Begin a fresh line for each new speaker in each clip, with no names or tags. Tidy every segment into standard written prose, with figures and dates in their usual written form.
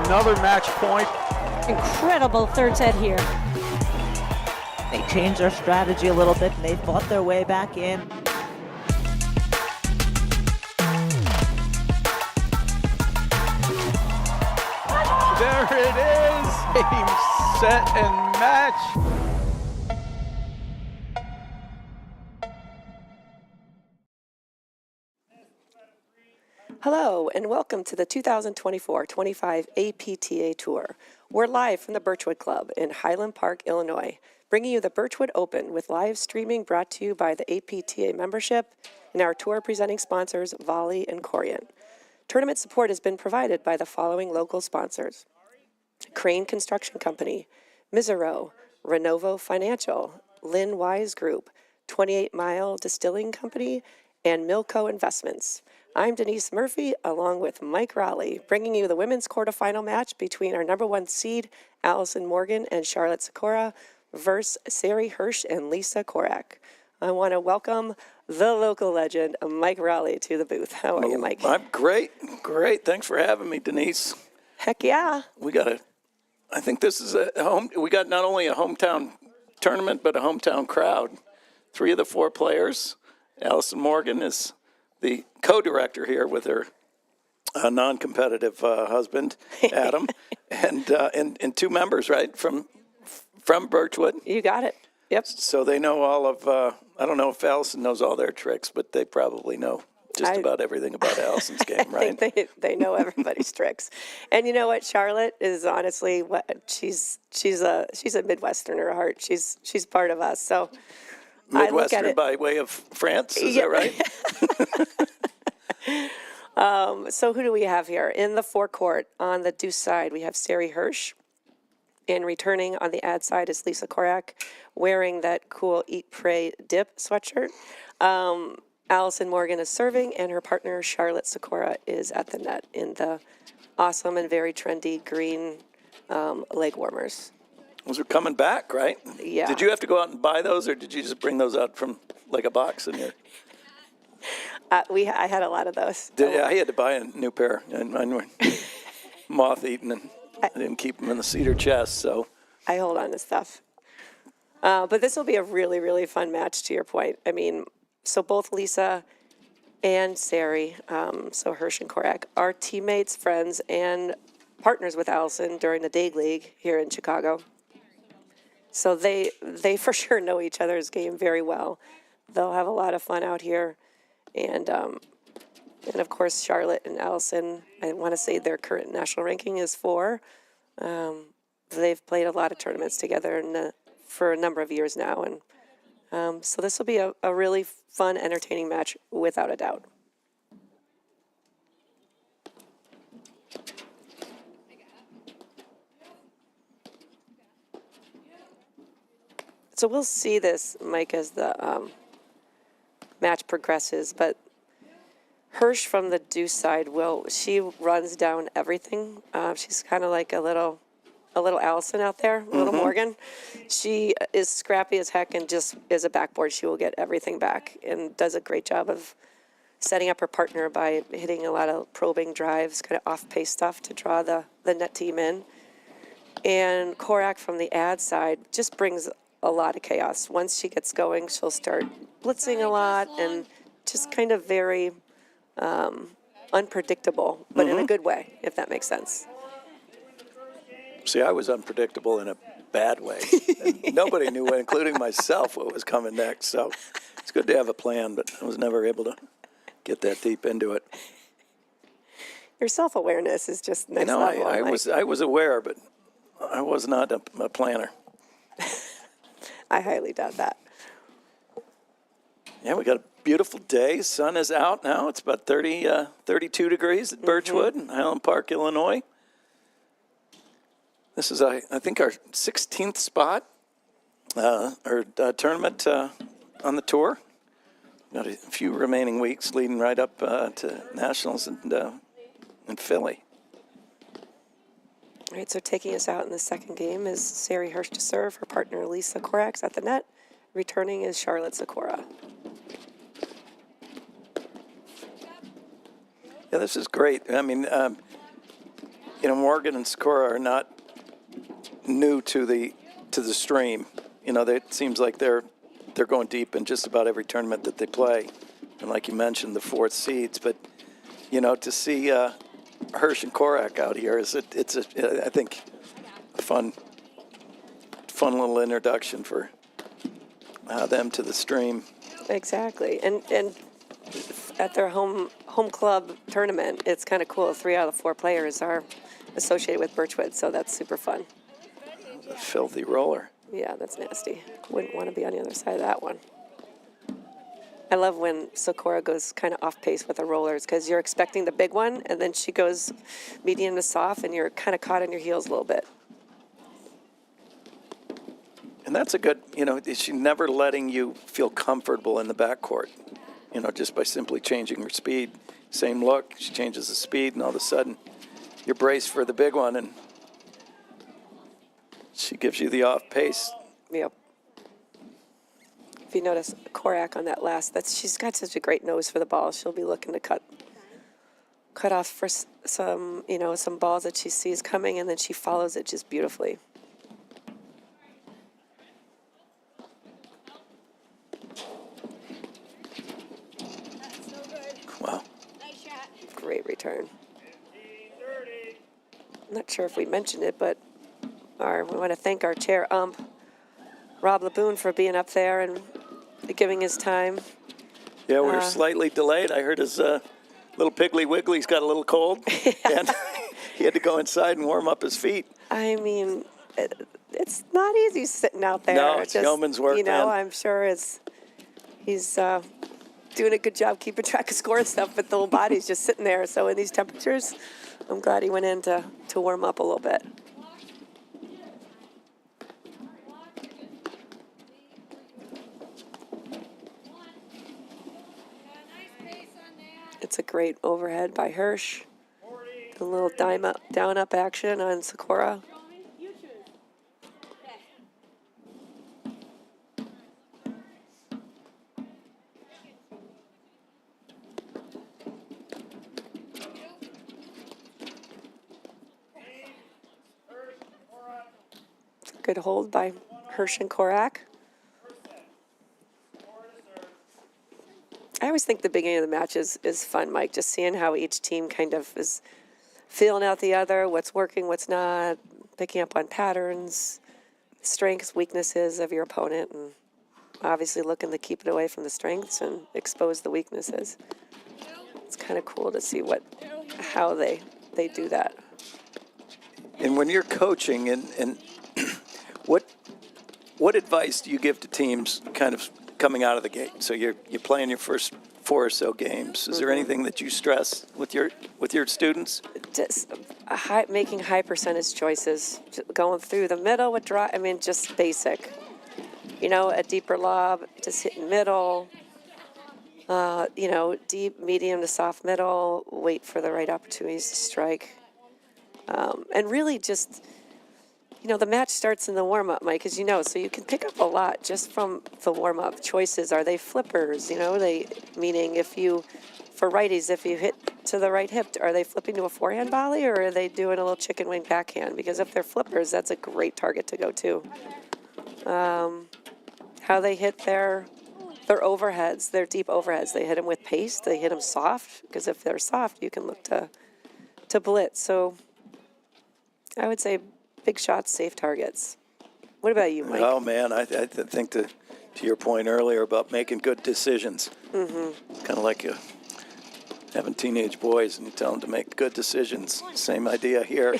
another match point.
Incredible third set here.
They changed their strategy a little bit and they fought their way back in.
There it is, game, set, and match.
Hello and welcome to the 2024-25 APTA Tour. We're live from the Birchwood Club in Highland Park, Illinois, bringing you the Birchwood Open with live streaming brought to you by the APTA membership and our tour presenting sponsors Volley and Corian. Tournament support has been provided by the following local sponsors: Crane Construction Company, Mizero, Renovo Financial, Lynn Wise Group, 28 Mile Distilling Company, and Milco Investments. I'm Denise Murphy, along with Mike Raleigh, bringing you the women's quarterfinal match between our number one seed, Allison Morgan and Charlotte Sikora, versus Sari Hirsch and Lisa Korach. I want to welcome the local legend, Mike Raleigh, to the booth. How are you, Mike?
I'm great. Thanks for having me, Denise.
Heck yeah.
I think this is we got not only a hometown tournament, but a hometown crowd. 3 of the 4 players. Allison Morgan is the co-director here with her non-competitive husband, Adam, and 2 members, right, from Birchwood.
You got it. Yep.
So they know all of, I don't know if Allison knows all their tricks, but they probably know just about everything about Allison's game, right?
I think they know everybody's tricks. And you know what? Charlotte is honestly she's a Midwesterner at heart. She's part of us. So
Midwestern by way of France, is that right?
So who do we have here? In the forecourt, on the deuce side, we have Sari Hirsch. And returning on the ad side is Lisa Korach, wearing that cool Eat, Pray, Dip sweatshirt. Allison Morgan is serving, and her partner, Charlotte Sikora, is at the net in the awesome and very trendy green leg warmers.
Those are coming back, right?
Yeah.
Did you have to go out and buy those, or did you just bring those out from like a box in here?
I had a lot of those.
I had to buy a new pair, and mine were moth-eaten, and I didn't keep them in the cedar chest, so.
I hold on to stuff. But this will be a really, really fun match, to your point. I mean, so both Lisa and Sari, so Hirsch and Korach, are teammates, friends, and partners with Allison during the Day League here in Chicago. So they for sure know each other's game very well. They'll have a lot of fun out here. And of course, Charlotte and Allison, I want to say their current national ranking is 4. They've played a lot of tournaments together for a number of years now. And so this will be a really fun, entertaining match, without a doubt. So we'll see this, Mike, as the match progresses. But Hirsch from the deuce side she runs down everything. She's kind of like a little Allison out there, a little Morgan. She is scrappy as heck, and just as a backboard, she will get everything back and does a great job of setting up her partner by hitting a lot of probing drives, kind of off-pace stuff to draw the net team in. And Korach from the ad side just brings a lot of chaos. Once she gets going, she'll start blitzing a lot and just kind of very unpredictable, but in a good way, if that makes sense.
See, I was unpredictable in a bad way. And nobody knew, including myself, what was coming next. So it's good to have a plan, but I was never able to get that deep into it.
Your self-awareness is just nice.
I was aware, but I was not a planner.
I highly doubt that.
Yeah, we got a beautiful day. Sun is out now. It's about 32 degrees at Birchwood in Highland Park, Illinois. This is, I think, our 16th spot or tournament on the tour. Got a few remaining weeks leading right up to Nationals in Philly.
All right, so taking us out in the second game is Sari Hirsch to serve. Her partner, Lisa Korach, at the net. Returning is Charlotte Sikora.
Yeah, this is great. I mean, Morgan and Sikora are not new to the stream. It seems like they're going deep in just about every tournament that they play, and like you mentioned, the fourth seeds. But to see Hirsch and Korach out here it's I think a fun little introduction for them to the stream.
Exactly. And at their home club tournament, it's kind of cool. 3 out of the 4 players are associated with Birchwood, so that's super fun.
A filthy roller.
Yeah, that's nasty. Wouldn't want to be on the other side of that one. I love when Sikora goes kind of off pace with her rollers because you're expecting the big one, and then she goes medium to soft, and you're kind of caught in your heels a little bit.
And that's a good, she's never letting you feel comfortable in the backcourt, just by simply changing her speed. Same look, she changes the speed, and all of a sudden you're braced for the big one, and she gives you the off pace.
Yep. If you notice Korach on that last, she's got such a great nose for the ball. She'll be looking to cut off for some balls that she sees coming, and then she follows it just beautifully.
Wow.
Great return. I'm not sure if we mentioned it, but we want to thank our chair ump, Rob LeBoon, for being up there and giving his time.
Yeah, we were slightly delayed. I heard his little Piggly Wiggly's got a little cold, and he had to go inside and warm up his feet.
I mean, it's not easy sitting out there.
No, it's yeoman's work, man.
I'm sure he's doing a good job keeping track of score and stuff, but the whole body's just sitting there. So in these temperatures, I'm glad he went in to warm up a little bit. It's a great overhead by Hirsch. A little down up action on Sikora. Good hold by Hirsch and Korach. I always think the beginning of the match is fun, Mike, just seeing how each team kind of is feeling out the other, what's working, what's not, picking up on patterns, strengths, weaknesses of your opponent, and obviously looking to keep it away from the strengths and expose the weaknesses. It's kind of cool to see how they do that.
And when you're coaching, and what advice do you give to teams kind of coming out of the gate? So you're playing your first 4 or so games. Is there anything that you stress with your students?
Just making high percentage choices, just going through the middle with drive. I mean, just basic. A deeper lob, just hitting middle. Deep, medium to soft middle. Wait for the right opportunities to strike. And really just. The match starts in the warm-up, Mike, as you know, so you can pick up a lot just from the warm-up choices. Are they flippers? Meaning for righties, if you hit to the right hip, are they flipping to a forehand volley, or are they doing a little chicken wing backhand? Because if they're flippers, that's a great target to go to. How they hit their overheads, their deep overheads. They hit them with pace. They hit them soft, because if they're soft, you can look to blitz. So I would say big shots, safe targets. What about you, Mike?
Oh, man, I think to your point earlier about making good decisions. Mm-hmm. Kind of like having teenage boys and you tell them to make good decisions. Same idea here.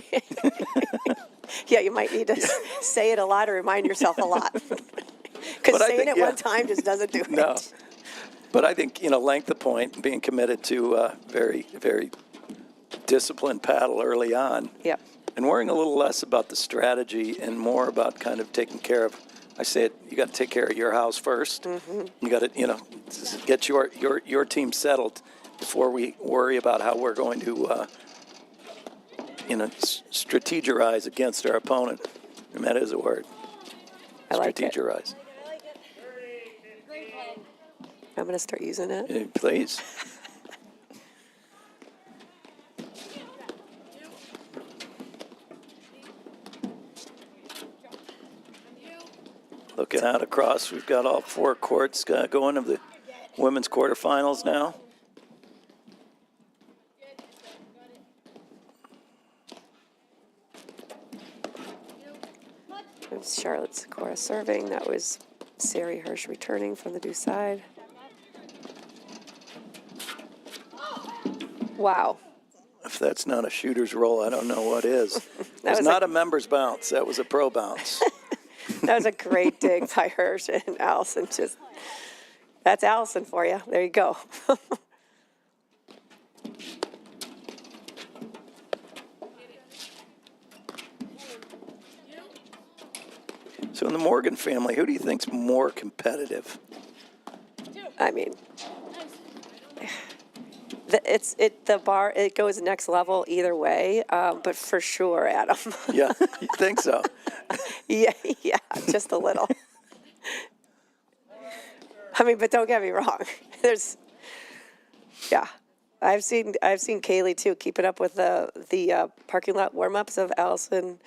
Yeah, you might need to say it a lot or remind yourself a lot. Because saying it one time just doesn't do it.
No. But I think, length of point, being committed to very, very disciplined paddle early on.
Yep.
And worrying a little less about the strategy and more about kind of taking care of, I say it, you got to take care of your house first. Mm-hmm. You got to, get your team settled before we worry about how we're going to, strategize against our opponent. And that is a word.
I like it.
Strategize.
I'm going to start using it.
Looking out across, we've got all four courts going to the women's quarterfinals now.
It was Charlotte Sikora serving. That was Sari Hirsch returning from the due side. Wow.
If that's not a shooter's roll, I don't know what is.
That
It's
was
not a member's bounce. That was a pro bounce.
That was a great dig by Hirsch and Allison. That's Allison for you. There you go.
So in the Morgan family, who do you think's more competitive?
I mean, the bar, it goes next level either way, but for sure, Adam.
Yeah, you think so?
Yeah, just a little. I mean, but don't get me wrong. I've seen Kaylee too keeping up with the parking lot warm-ups of Allison.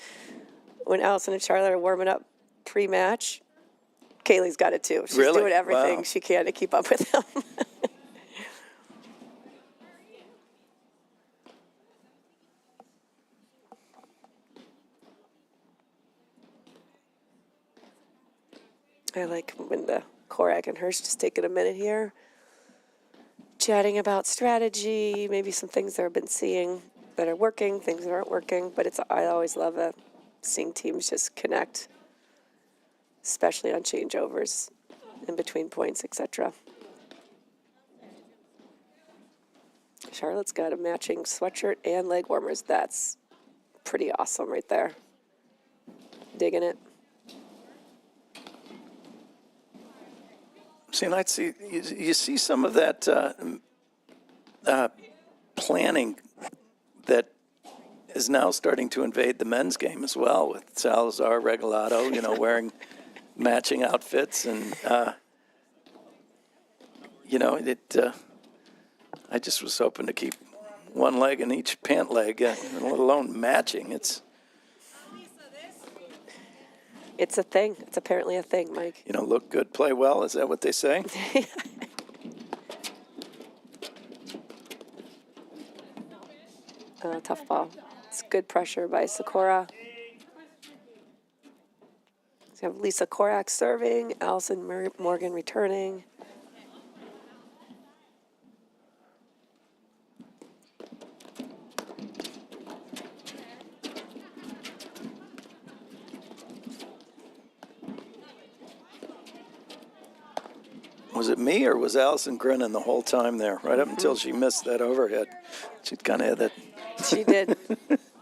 When Allison and Charlotte are warming up pre-match, Kaylee's got it too. She's
Really?
doing everything
Wow.
she can to keep up with them. I like when the Korach and Hirsch just taking a minute here, chatting about strategy, maybe some things they've been seeing that are working, things that aren't working. But I always love seeing teams just connect, especially on changeovers, in between points, etc. Charlotte's got a matching sweatshirt and leg warmers. That's pretty awesome right there. Digging it.
See, and you see some of that planning that is now starting to invade the men's game as well, with Salazar, Regalado, wearing matching outfits, and I just was hoping to keep one leg in each pant leg, let alone matching.
It's a thing. It's apparently a thing, Mike.
Look good, play well. Is that what they say?
Tough ball. It's good pressure by Sikora. So you have Lisa Korach serving, Allison Morgan returning.
Was it me or was Allison grinning the whole time there, right up until she missed that overhead? She kind of had that.
She did.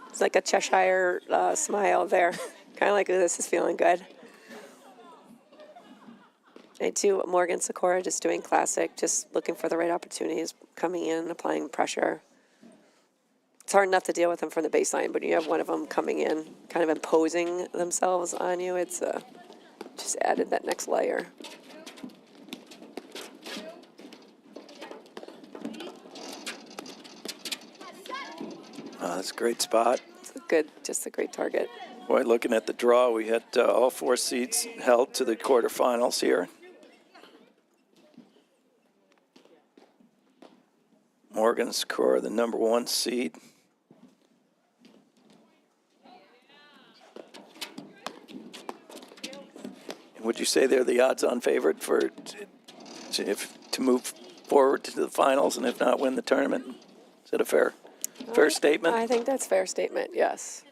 It's like a Cheshire smile there. Kind of like, this is feeling good. And too, Morgan Sikora just doing classic, just looking for the right opportunities, coming in, applying pressure. It's hard enough to deal with them from the baseline, but you have one of them coming in, kind of imposing themselves on you. It's just added that next layer.
Oh, that's a great spot.
Just a great target.
Boy, looking at the draw, we had all four seeds held to the quarterfinals here. Morgan Sikora, the number 1 seed. Would you say they're the odds-on favorite to move forward to the finals, and if not, win the tournament? Is that a fair statement?
I think that's a fair statement, yes.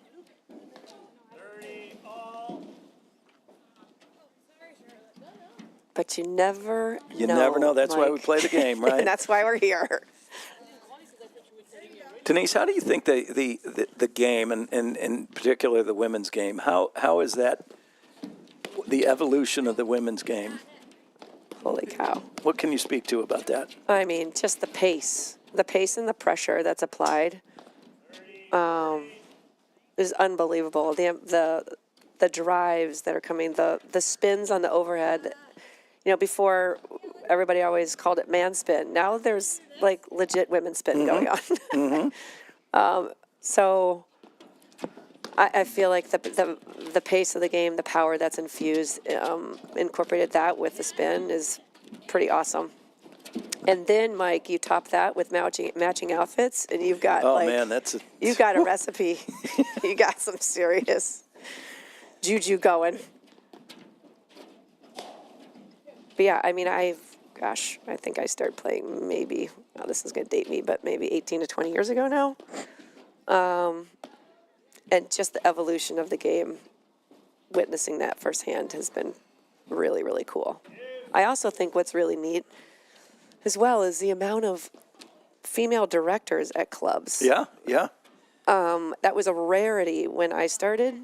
But you never know.
You never know. That's why we
Mike.
play the game, right?
And that's why we're here.
Denise, how do you think the game, and in particular the women's game, how is that the evolution of the women's game?
Holy cow.
What can you speak to about that?
I mean, just the pace and the pressure that's applied is unbelievable. The drives that are coming, the spins on the overhead. Before everybody always called it man spin. Now there's like legit women's spin going on. So I feel like the pace of the game, the power that's infused, incorporated that with the spin is pretty awesome. And then, Mike, you top that with matching outfits, and you've got you've got a recipe. You got some serious juju going. But yeah, I mean, I think I started playing maybe, this is going to date me, but maybe 18 to 20 years ago now. And just the evolution of the game, witnessing that firsthand has been really, really cool. I also think what's really neat as well is the amount of female directors at clubs.
Yeah, yeah.
That was a rarity when I started.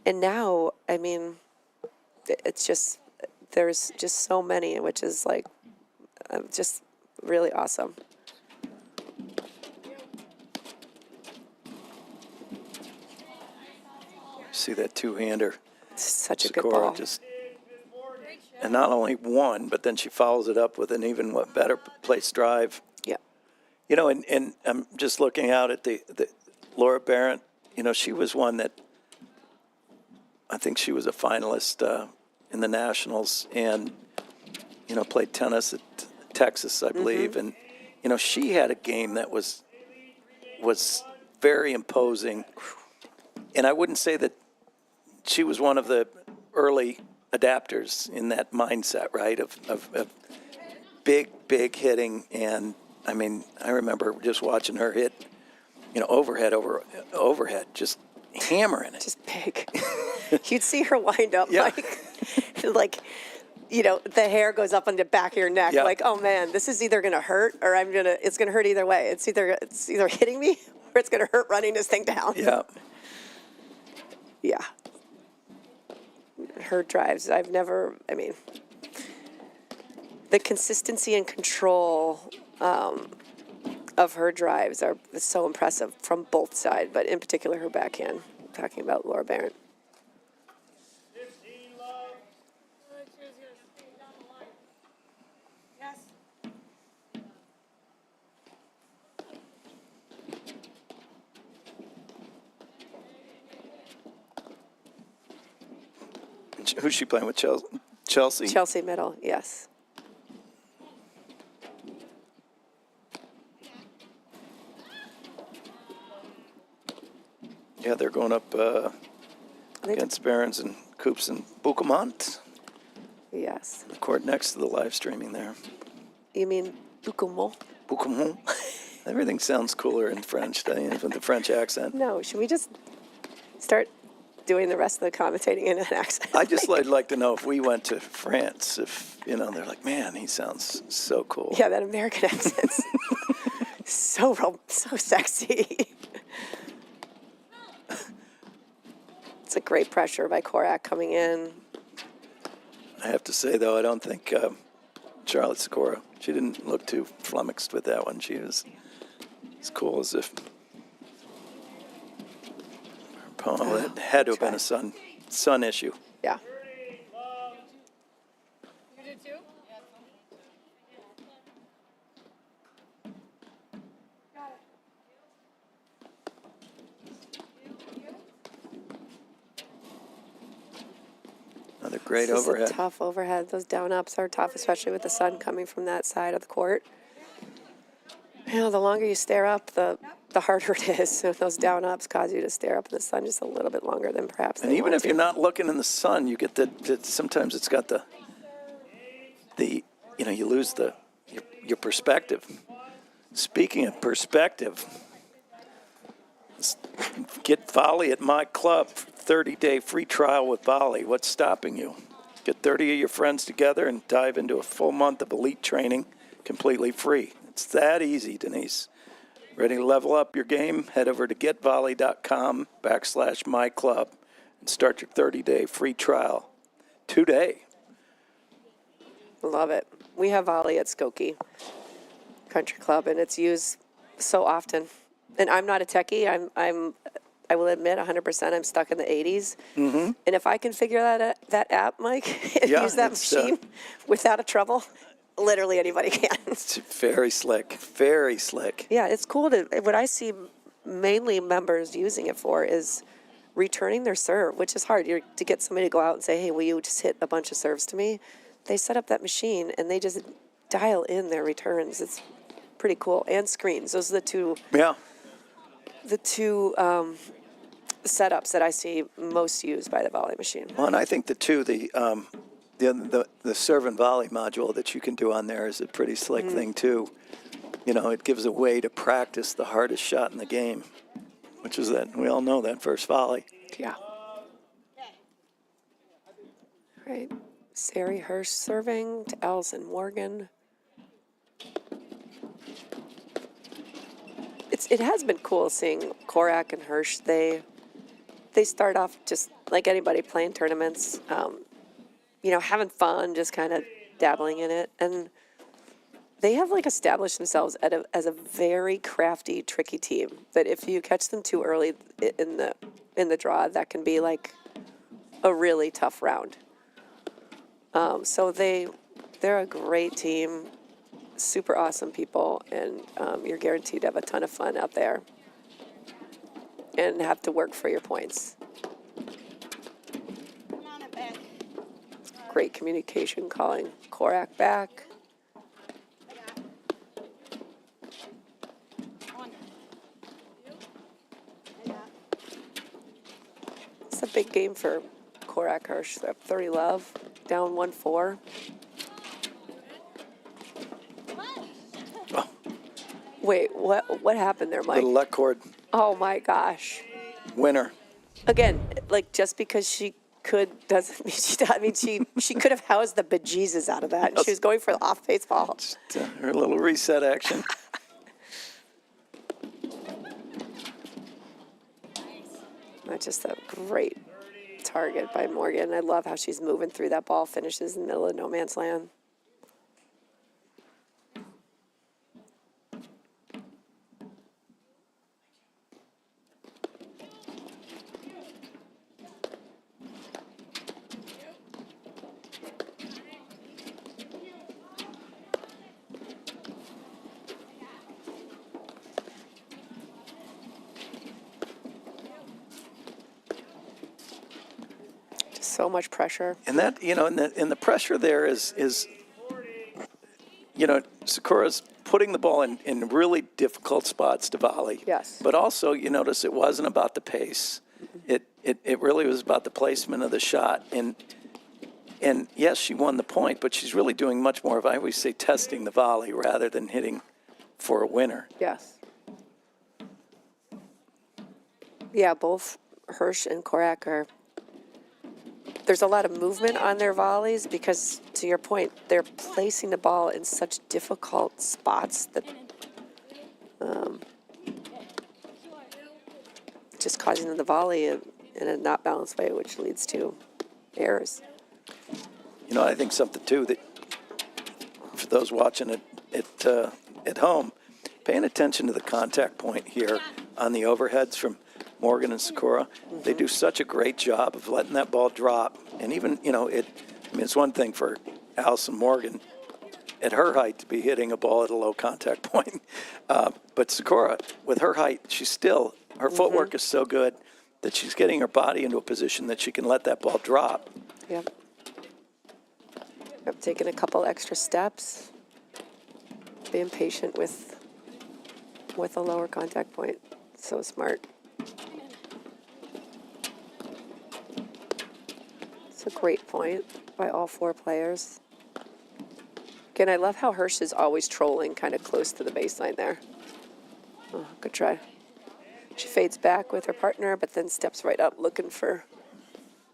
And now, I mean, it's just, there's just so many, which is like, just really awesome.
See that two-hander.
Such a good
Sikora
ball.
And not only one, but then she follows it up with an even better place drive.
Yeah.
You know, and I'm just looking out at the Laura Barrett. You know, she was one that I think she was a finalist in the Nationals, and you know, played tennis at Texas, I believe, and you know, she had a game that was very imposing. And I wouldn't say that she was one of the early adapters in that mindset, right, of big hitting. And, I mean, I remember just watching her hit, you know, overhead, just hammering it.
Just big. You'd see her wind up
Yeah.
like, you know, the hair goes up on the back of your neck.
Yeah.
Like, oh, man, this is either going to hurt or it's going to hurt either way. It's either hitting me or it's going to hurt running this thing down.
Yeah.
Yeah. Her drives, the consistency and control of her drives are so impressive from both sides, but in particular her backhand. I'm talking about Laura Barrett.
Who's she playing with? Chelsea?
Chelsea middle, yes.
Yeah, they're going up against Barons and Coops and Bucamont.
Yes.
The court next to the live streaming there.
You mean Bucamont?
Bucamont. Everything sounds cooler in French, with the French accent.
No, should we just start doing the rest of the commentating in an accent?
I just like to know if we went to France, if, you know, they're like, man, he sounds so cool.
Yeah, that American accent's so sexy. It's a great pressure by Korach coming in.
I have to say, though, I don't think Charlotte Sikora, she didn't look too flummoxed with that one. She was as cool as if her opponent had to have been a sun issue.
Yeah.
You did too?
Another great
This is
overhead.
a tough overhead. Those down ups are tough, especially with the sun coming from that side of the court. You know, the longer you stare up, the harder it is. So those down ups cause you to stare up in the sun just a little bit longer than perhaps.
And even if you're not looking in the sun, you get that sometimes it's got the you know, you lose your perspective. Speaking of perspective, get Volley at my club. 30-day free trial with Volley. What's stopping you? Get 30 of your friends together and dive into a full month of elite training completely free. It's that easy, Denise. Ready to level up your game? Head over to getvolley.com/myclub and start your 30-day free trial today.
Love it. We have volley at Skokie Country Club, and it's used so often. And I'm not a techie. I will admit 100% I'm stuck in the 80s. Mm-hmm. And if I can figure that app, Mike, and use that machine without a trouble, literally anybody can.
It's very slick. Very slick.
Yeah, it's cool what I see mainly members using it for is returning their serve, which is hard. To get somebody to go out and say, hey, will you just hit a bunch of serves to me? They set up that machine, and they just dial in their returns. It's pretty cool. And screens. Those are the two setups that I see most used by the volley machine.
Well, and I think the serve and volley module that you can do on there is a pretty slick thing too. You know, it gives a way to practice the hardest shot in the game, which is that we all know that first volley.
Yeah. Right. Sari Hirsch serving to Allison Morgan. It has been cool seeing Korach and Hirsch. They start off just like anybody playing tournaments, you know, having fun, just kind of dabbling in it. And they have like established themselves as a very crafty, tricky team that if you catch them too early in the draw, that can be like a really tough round. So they're a great team, super awesome people, and you're guaranteed to have a ton of fun out there and have to work for your points. Great communication calling Korach back. It's a big game for Korach Hirsch. They're up 30 love, down 1-4.
Oh,
Wait, what happened there, Mike?
little luck cord
Oh my gosh.
winner.
Again, like just because she could doesn't mean she does. I mean, she could have housed the bejesus out of that. And she was going for the off baseball.
Just, her little reset action.
That's just a great target by Morgan. I love how she's moving through that ball, finishes in the middle of no man's land. So much pressure.
And that, you know, and the pressure there is, you know, Sikora's putting the ball in really difficult spots to volley.
Yes.
But also, you notice it wasn't about the pace. It really was about the placement of the shot. And yes, she won the point, but she's really doing much more of, I always say, testing the volley rather than hitting for a winner.
Yes. Yeah, both Hirsch and Korach are. There's a lot of movement on their volleys because, to your point, they're placing the ball in such difficult spots that just causing them to volley in a not balanced way, which leads to errors.
You know, I think something, too, that for those watching it at home, paying attention to the contact point here on the overheads from Morgan and Sikora, they do such a great job of letting that ball drop. And even, you know, it's one thing for Allison Morgan at her height to be hitting a ball at a low contact point. But Sikora, with her height, her footwork is so good that she's getting her body into a position that she can let that ball drop.
Yep. I've taken a couple extra steps, being patient with a lower contact point. So smart. It's a great point by all four players. Again, I love how Hirsch is always trolling kind of close to the baseline there. Oh, good try. She fades back with her partner, but then steps right up looking for,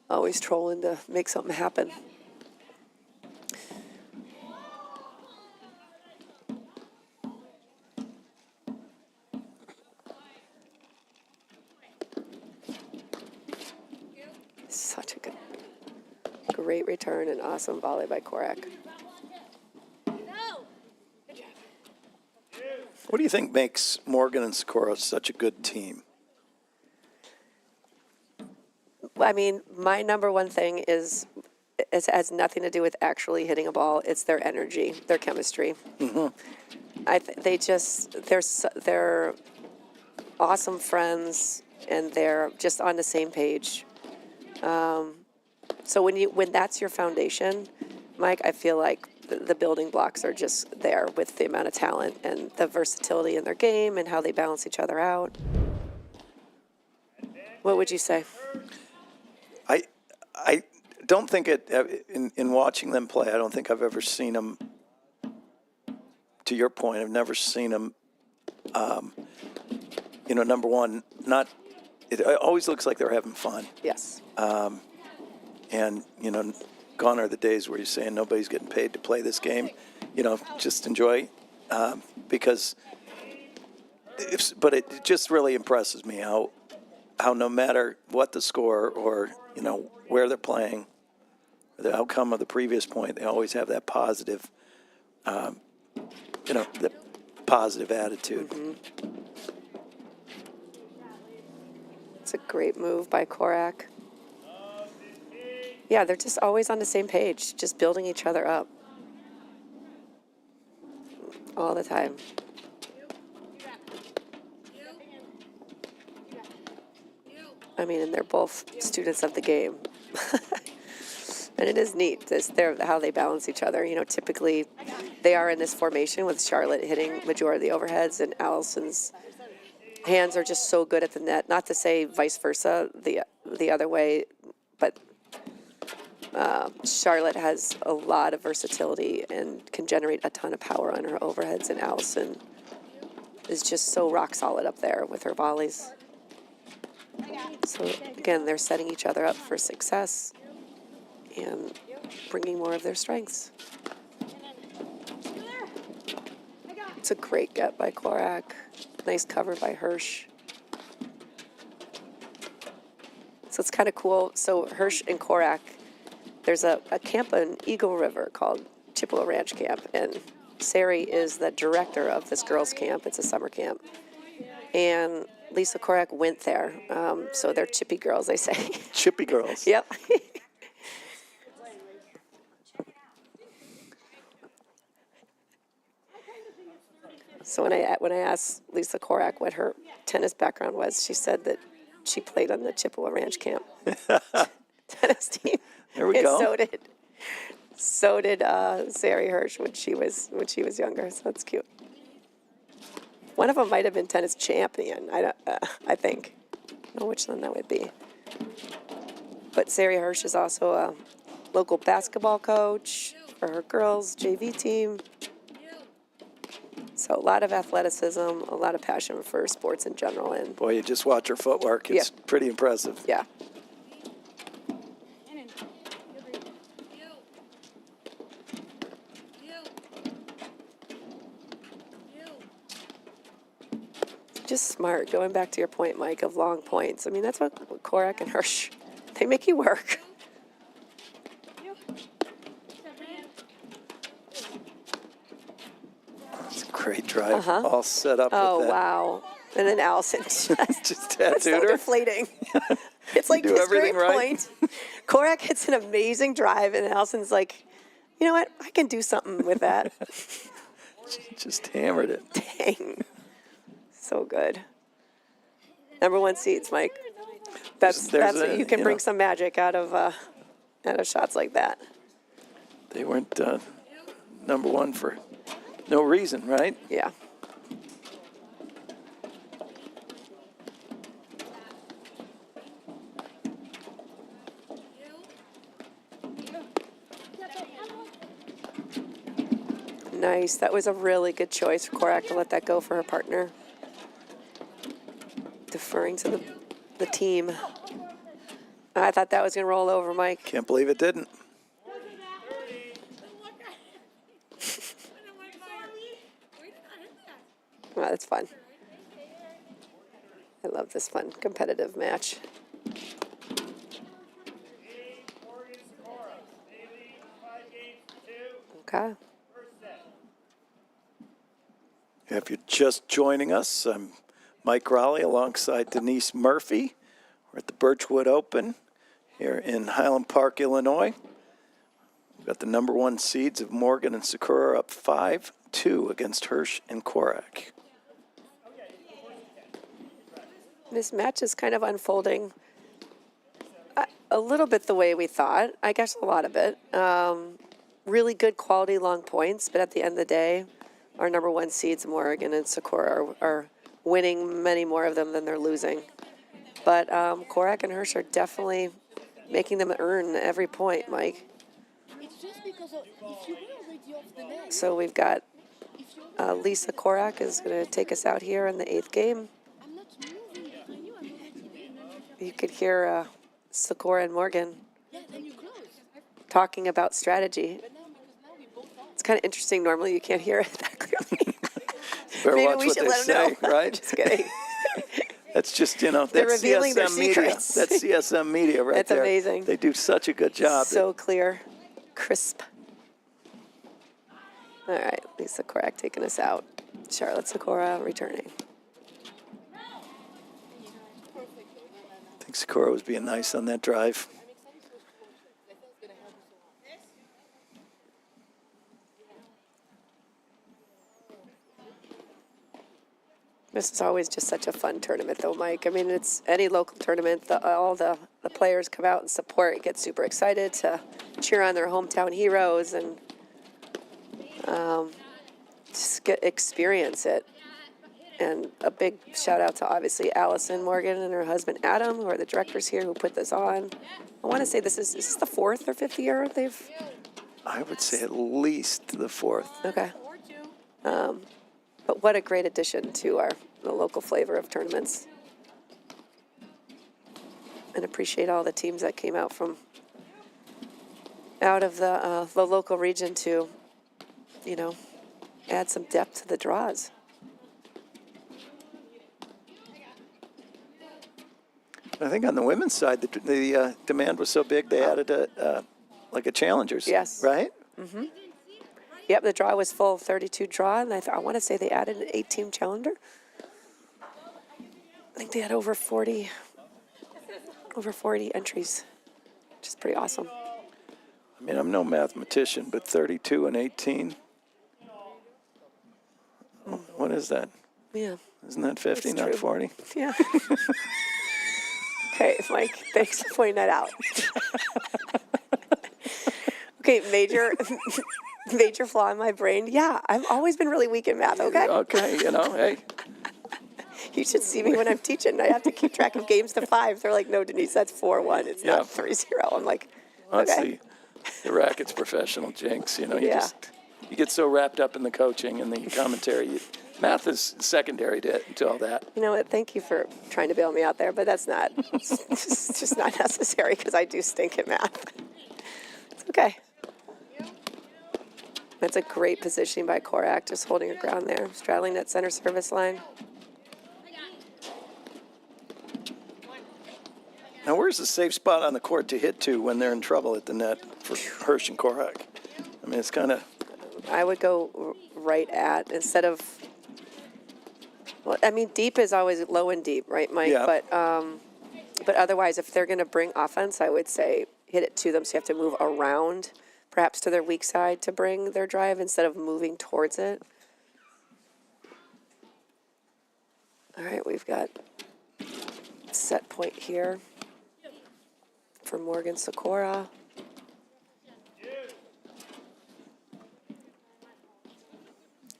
always trolling to make something happen. Such a great return and awesome volley by Korach.
What do you think makes Morgan and Sikora such a good team?
I mean, my number one thing is it has nothing to do with actually hitting a ball. It's their energy, their chemistry. Mm-hmm. They're awesome friends. and they're just on the same page. So when that's your foundation, Mike, I feel like the building blocks are just there with the amount of talent and the versatility in their game and how they balance each other out. What would you say?
I don't think in watching them play, I don't think I've ever seen them, to your point, I've never seen them, number one, it always looks like they're having fun.
Yes.
And, gone are the days where you're saying nobody's getting paid to play this game. Just enjoy, because but it just really impresses me how no matter what the score or, where they're playing, the outcome of the previous point, they always have that positive, the positive attitude.
Mm-hmm. It's a great move by Korach. Yeah, they're just always on the same page, just building each other up all the time. I mean, and they're both students of the game. And it is neat how they balance each other. Typically they are in this formation with Charlotte hitting majority of the overheads, and Allison's hands are just so good at the net. Not to say vice versa, the other way, but Charlotte has a lot of versatility and can generate a ton of power on her overheads, and Allison is just so rock solid up there with her volleys. So again, they're setting each other up for success and bringing more of their strengths. It's a great get by Korach. Nice cover by Hirsch. So it's kind of cool. So Hirsch and Korach, there's a camp in Eagle River called Chippewa Ranch Camp, and Sari is the director of this girls' camp. It's a summer camp. And Lisa Korach went there. So they're chippy girls, they say.
Chippy girls.
Yep. So when I asked Lisa Korach what her tennis background was, she said that she played on the Chippewa Ranch Camp tennis team.
There we go.
So did Sari Hirsch when she was younger. So that's cute. One of them might have been tennis champion. I think. I don't know which one that would be. But Sari Hirsch is also a local basketball coach for her girls' JV team. So a lot of athleticism, a lot of passion for sports in general. And
boy, you just watch her footwork. It's pretty impressive.
Yeah. Just smart. Going back to your point, Mike, of long points. I mean, that's what Korach and Hirsch, they make you work.
It's a great drive. All set up
Oh,
with that.
wow. And then Allison
Just tattooed
it's so
her.
deflating. It's like
do
this
everything
great
right.
point. Korach hits an amazing drive, and Allison's like, you know what? I can do something with that.
Just hammered it.
Dang. So good. Number one seeds, Mike. That's what you can bring some magic out of shots like that.
They weren't number one for no reason, right?
Yeah. Nice. That was a really good choice for Korach to let that go for her partner. Deferring to the team. I thought that was going to roll over, Mike.
Can't believe it didn't.
Well, that's fun. I love this fun, competitive match. Okay.
If you're just joining us, I'm Mike Raleigh alongside Denise Murphy. We're at the Birchwood Open here in Highland Park, Illinois. We've got the number one seeds of Morgan and Sikora up 5-2 against Hirsch and Korach.
This match is kind of unfolding a little bit the way we thought. I guess a lot of it. Really good quality long points, but at the end of the day, our number one seeds, Morgan and Sikora, are winning many more of them than they're losing. But Korach and Hirsch are definitely making them earn every point, Mike. So we've got Lisa Korach is going to take us out here in the 8th game. You could hear Sikora and Morgan talking about strategy. It's kind of interesting. Normally you can't hear it that clearly.
Better
Maybe
watch
we
what
should
they
let them
say,
know.
right?
Just kidding.
That's just, you know,
They're
that's
revealing their
CSM media.
secrets.
That's CSM media right
That's
there.
amazing.
They do such a good job.
So clear, crisp. All right, Lisa Korach taking us out. Charlotte Sikora returning.
I think Sikora was being nice on that drive.
This is always just such a fun tournament, though, Mike. I mean, it's any local tournament. All the players come out and support, get super excited to cheer on their hometown heroes and just experience it. And a big shout out to obviously Allison Morgan and her husband Adam, who are the directors here, who put this on. I want to say this is the 4th or 5th year they've.
I would say at least the 4th.
Okay. But what a great addition to the local flavor of tournaments. And appreciate all the teams that came out of the local region to, you know, add some depth to the draws.
I think on the women's side, the demand was so big they added a challengers.
Yes.
Right?
Yep, the draw was full 32 draw, and I want to say they added an 8-team challenger. I think they had over 40 entries, which is pretty awesome.
I mean, I'm no mathematician, but 32 and 18. What is that?
Yeah.
Isn't that 50,
That's
not
true.
40?
Yeah. Okay, Mike, thanks for pointing that out. Okay, major flaw in my brain. Yeah, I've always been really weak in math, okay?
Okay, you know, hey.
You should see me when I'm teaching. I have to keep track of games to 5. They're like, no, Denise, that's 4-1. It's
Yeah.
not 3-0. I'm like,
Let's
okay.
see. The racket's professional, Jinx. You know, you
Yeah.
you get so wrapped up in the coaching and the commentary. Math is secondary to all that.
You know what? Thank you for trying to bail me out there, but that's not, it's just not necessary because I do stink at math. It's okay. That's a great positioning by Korach, just holding her ground there, straddling that center service line.
Now, where's the safe spot on the court to hit to when they're in trouble at the net for Hirsch and Korach? I mean, it's kind of...
I would go right at, instead of, well, I mean, deep is always low and deep, right, Mike?
Yeah.
But otherwise, if they're going to bring offense, I would say hit it to them. So you have to move around, perhaps to their weak side to bring their drive instead of moving towards it. All right, we've got set point here for Morgan Sikora.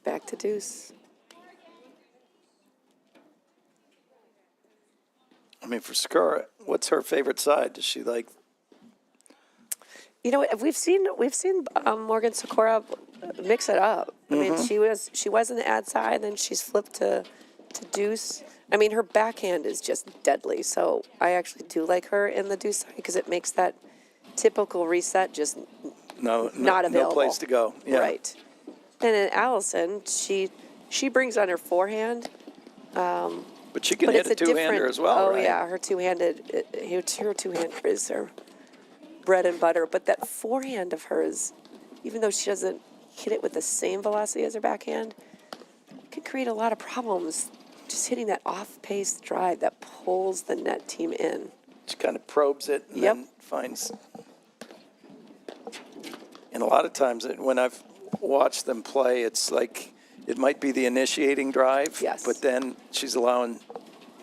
Back to deuce.
I mean, for Sikora, what's her favorite side? Does she like...
You know, we've seen Morgan Sikora mix it up. I mean, she was in the ad side, then she's flipped to deuce. I mean, her backhand is just deadly. So I actually do like her in the deuce side because it makes that typical reset just not available.
No place to go. Yeah.
Right. And then Allison, she brings on her forehand.
But she can
But
hit
it's
a two-hander
different,
as well,
oh
right?
yeah, her two-hander is her bread and butter. But that forehand of hers, even though she doesn't hit it with the same velocity as her backhand, can create a lot of problems. Just hitting that off-pace drive that pulls the net team in.
She kind of probes it and
Yep.
then finds... And a lot of times when I've watched them play, it's like it might be the initiating drive,
Yes.
but then she's allowing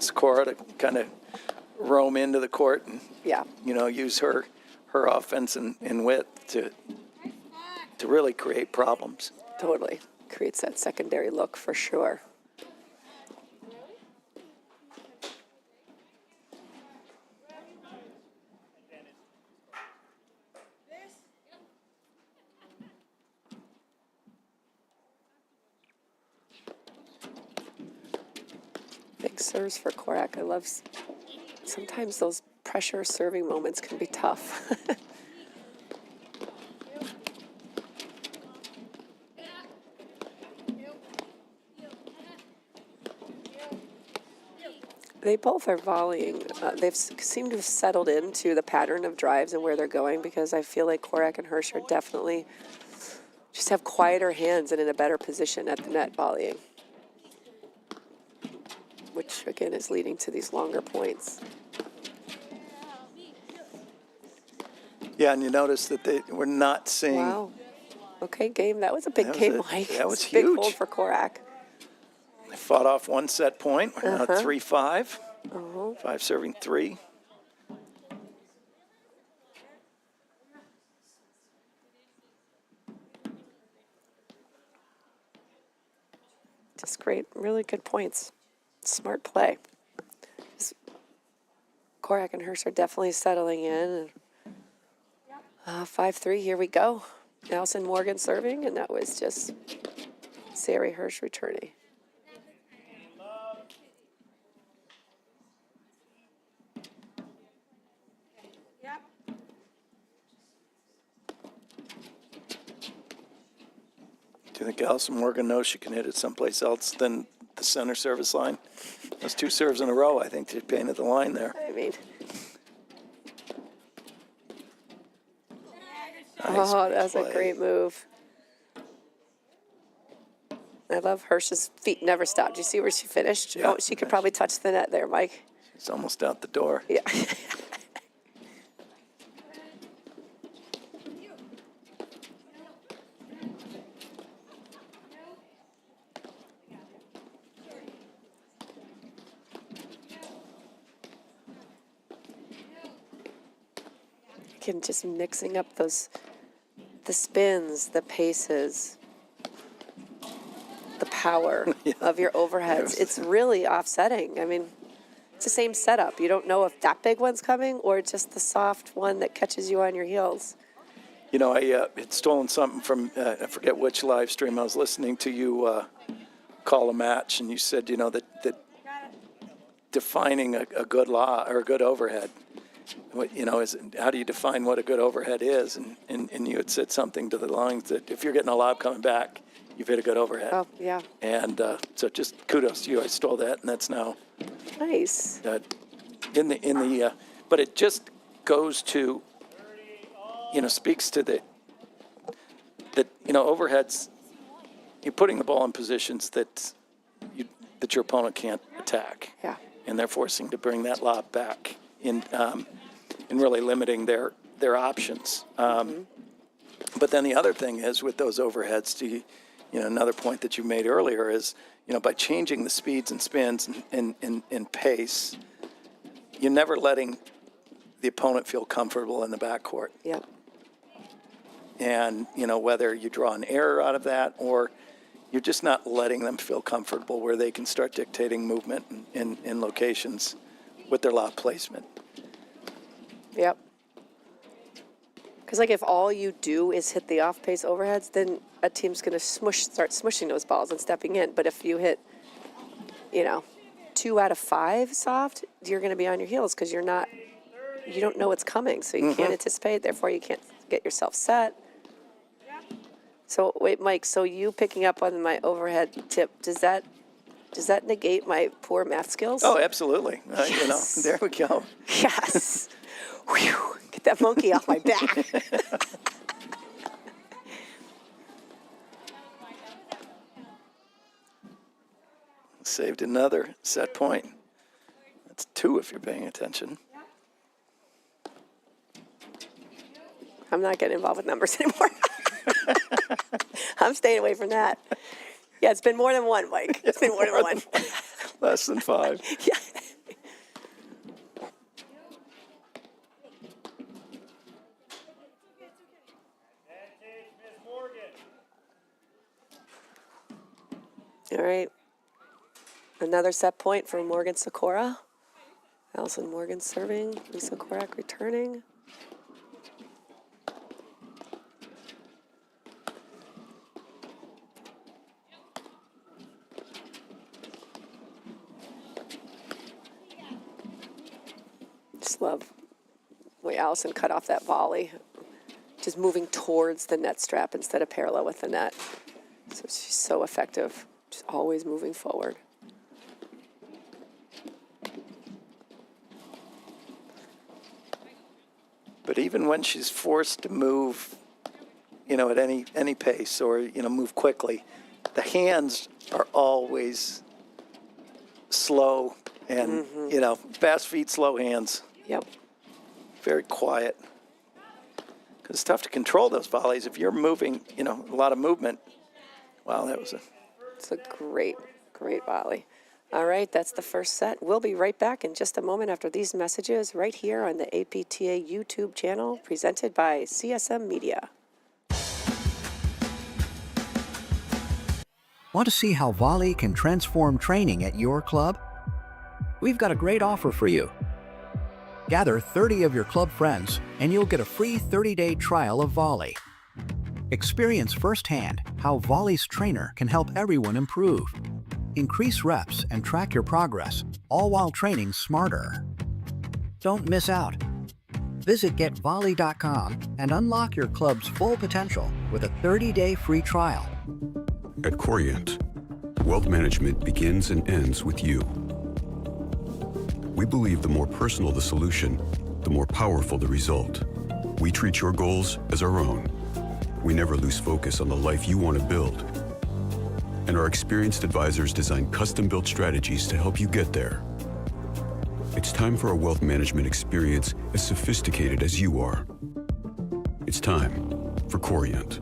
Sikora to kind of roam into the court and,
Yeah.
use her offense and width to really create problems.
Totally. Creates that secondary look for sure. Big serves for Korach. I love sometimes those pressure serving moments can be tough. They both are volleying. They've seemed to have settled into the pattern of drives and where they're going, because I feel like Korach and Hirsch are definitely just have quieter hands and in a better position at the net volleying, which again is leading to these longer points.
Yeah, and you notice that we're not seeing.
Wow. Okay, game. That was a big
That was
game,
a-
Mike.
that was
It's a big
huge.
hold for Korach.
They fought off one set point. We're now at 3-5.
Uh-huh.
5 serving 3.
Just great, really good points. Smart play. Korach and Hirsch are definitely settling in. 5-3, here we go. Allison Morgan serving, and that was just Sari Hirsch returning.
Do you think Allison Morgan knows she can hit it someplace else than the center service line? Those 2 serves in a row, I think, she's painted the line there.
I mean,
Nice
oh, that's a
play.
great move. I love Hirsch's feet never stopped. Do you see where she finished?
Yeah.
Oh, she could probably touch the net there, Mike.
It's almost out the door.
Yeah. Again, just mixing up the spins, the paces, the power of your overheads. It's really offsetting. I mean, it's the same setup. You don't know if that big one's coming or just the soft one that catches you on your heels.
I had stolen something from, I forget which live stream. I was listening to you call a match, and you said, that defining a good law or a good overhead, is how do you define what a good overhead is? And you had said something to the lines that if you're getting a lob coming back, you've hit a good overhead.
Oh, yeah.
And so just kudos to you. I stole that, and that's now
Nice.
but it just goes to, speaks to that overheads. You're putting the ball in positions that your opponent can't attack.
Yeah.
And they're forcing to bring that lob back in, and really limiting their options. But then the other thing is with those overheads, another point that you made earlier is, by changing the speeds and spins and pace, you're never letting the opponent feel comfortable in the backcourt.
Yeah.
And, whether you draw an error out of that or you're just not letting them feel comfortable where they can start dictating movement in locations with their lob placement.
Yep. Because, if all you do is hit the off-pace overheads, then a team's going to start smushing those balls and stepping in. But if you hit, 2 out of 5 soft, you're going to be on your heels because you don't know what's coming. So you can't anticipate, therefore you can't get yourself set. So, wait, Mike, so you picking up on my overhead tip, does that negate my poor math skills?
Oh, absolutely.
Yes.
There we go.
Yes. Whew. Get that monkey off my back.
Saved another set point. That's 2 if you're paying attention.
I'm not getting involved with numbers anymore. I'm staying away from that. Yeah, it's been more than 1, Mike. It's been more than 1.
Less than 5.
Yeah. All right. Another set point for Morgan Sikora. Allison Morgan serving. Lisa Korach returning. Just love the way Allison cut off that volley. Just moving towards the net strap instead of parallel with the net. So she's so effective. Just always moving forward.
But even when she's forced to move, at any pace or, move quickly, the hands are always slow and, fast feet, slow hands.
Yep.
Very quiet. Because it's tough to control those volleys. If you're moving, a lot of movement. Wow,
It's a great, great volley. All right, that's the first set. We'll be right back in just a moment after these messages right here on the APTA YouTube channel presented by CSM Media.
Want to see how volley can transform training at your club? We've got a great offer for you. Gather 30 of your club friends and you'll get a free 30-day trial of volley. Experience firsthand how Volley's trainer can help everyone improve. Increase reps and track your progress, all while training smarter. Don't miss out. Visit getvolley.com and unlock your club's full potential with a 30-day free trial.
At Corient, wealth management begins and ends with you. We believe the more personal the solution, the more powerful the result. We treat your goals as our own. We never lose focus on the life you want to build. And our experienced advisors design custom-built strategies to help you get there. It's time for a wealth management experience as sophisticated as you are. It's time for Corient.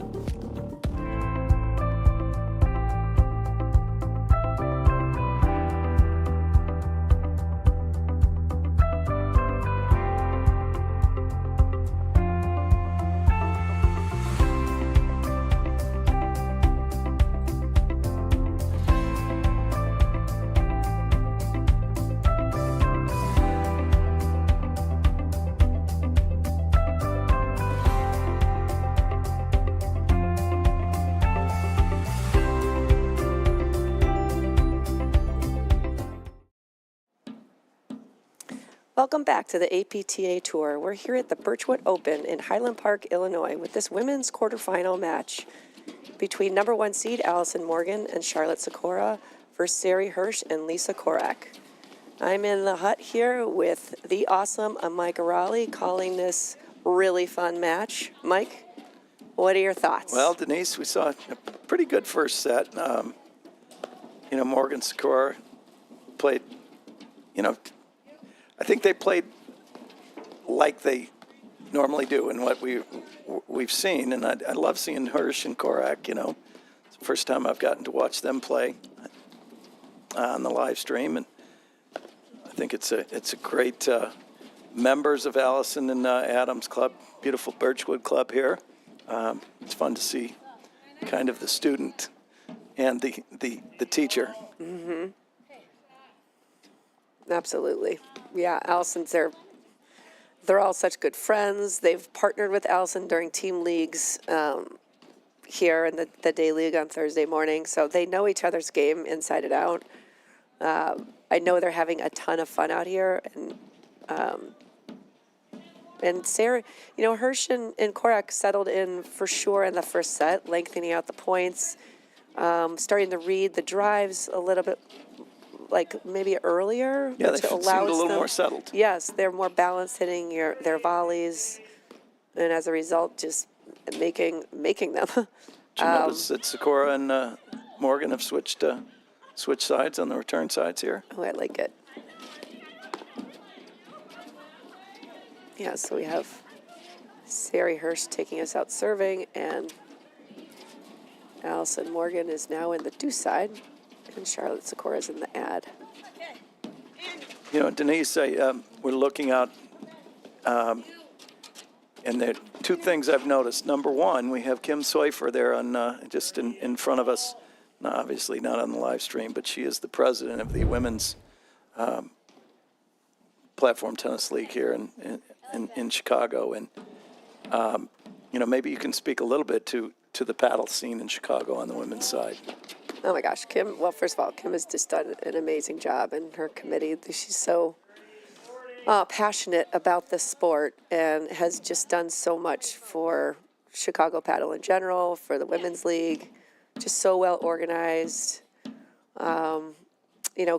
Welcome back to the APTA Tour. We're here at the Birchwood Open in Highland Park, Illinois, with this women's quarterfinal match between number 1 seed Allison Morgan and Charlotte Sikora versus Sari Hirsch and Lisa Korach. I'm in the hut here with the awesome Mike Raleigh calling this really fun match. Mike, what are your thoughts?
Well, Denise, we saw a pretty good first set. Morgan Sikora played, I think they played like they normally do in what we've seen, and I love seeing Hirsch and Korach. It's the first time I've gotten to watch them play on the live stream, and I think it's a great members of Allison and Adams Club, beautiful Birchwood Club here. It's fun to see kind of the student and the teacher.
Mm-hmm. Absolutely. Yeah, Allison's they're all such good friends. They've partnered with Allison during team leagues here in the day league on Thursday morning, so they know each other's game inside and out. I know they're having a ton of fun out here, and Sarah, Hirsch and Korach settled in for sure in the first set, lengthening out the points, starting to read the drives a little bit like maybe earlier.
Yeah, they seemed a little more settled.
Yes, they're more balanced hitting their volleys, and as a result, just making them.
Did you notice that Sikora and Morgan have switched sides on the return sides here?
Oh, I like it. Yeah, so we have Sari Hirsch taking us out serving, and Allison Morgan is now in the deuce side, and Charlotte Sikora is in the ad.
Denise, we're looking out, and there are two things I've noticed. Number one, we have Kim Seufer there on just in front of us, obviously not on the live stream, but she is the president of the Women's Platform Tennis League here in Chicago. And, maybe you can speak a little bit to the paddle scene in Chicago on the women's side.
Oh my gosh, Kim. Well, first of all, Kim has just done an amazing job, and her committee. She's so passionate about the sport and has just done so much for Chicago paddle in general, for the women's league. Just so well organized.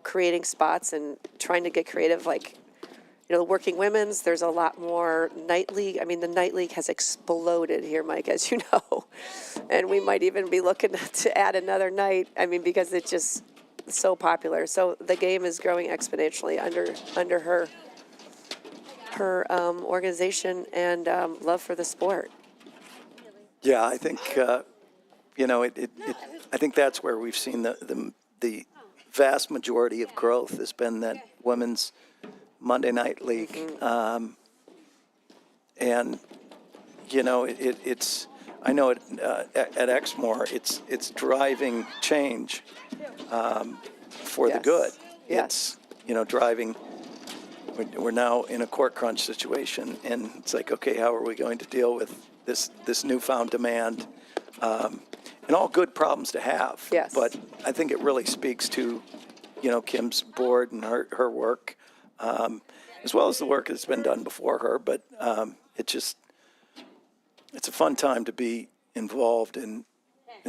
Creating spots and trying to get creative, like. The working women's, there's a lot more night league. I mean, the night league has exploded here, Mike, as you know. And we might even be looking to add another night, because it's just so popular. So the game is growing exponentially under her organization and love for the sport.
Yeah, I think, I think that's where we've seen the vast majority of growth has been that women's Monday Night League.
Mm-hmm.
It's I know at Exmoor, it's driving change for the
Yes.
good.
Yes.
It's, driving, we're now in a court crunch situation, and it's like, okay, how are we going to deal with this newfound demand? And all good problems to have.
Yes.
But I think it really speaks to, Kim's board and her work. As well as the work that's been done before her, but it's a fun time to be involved in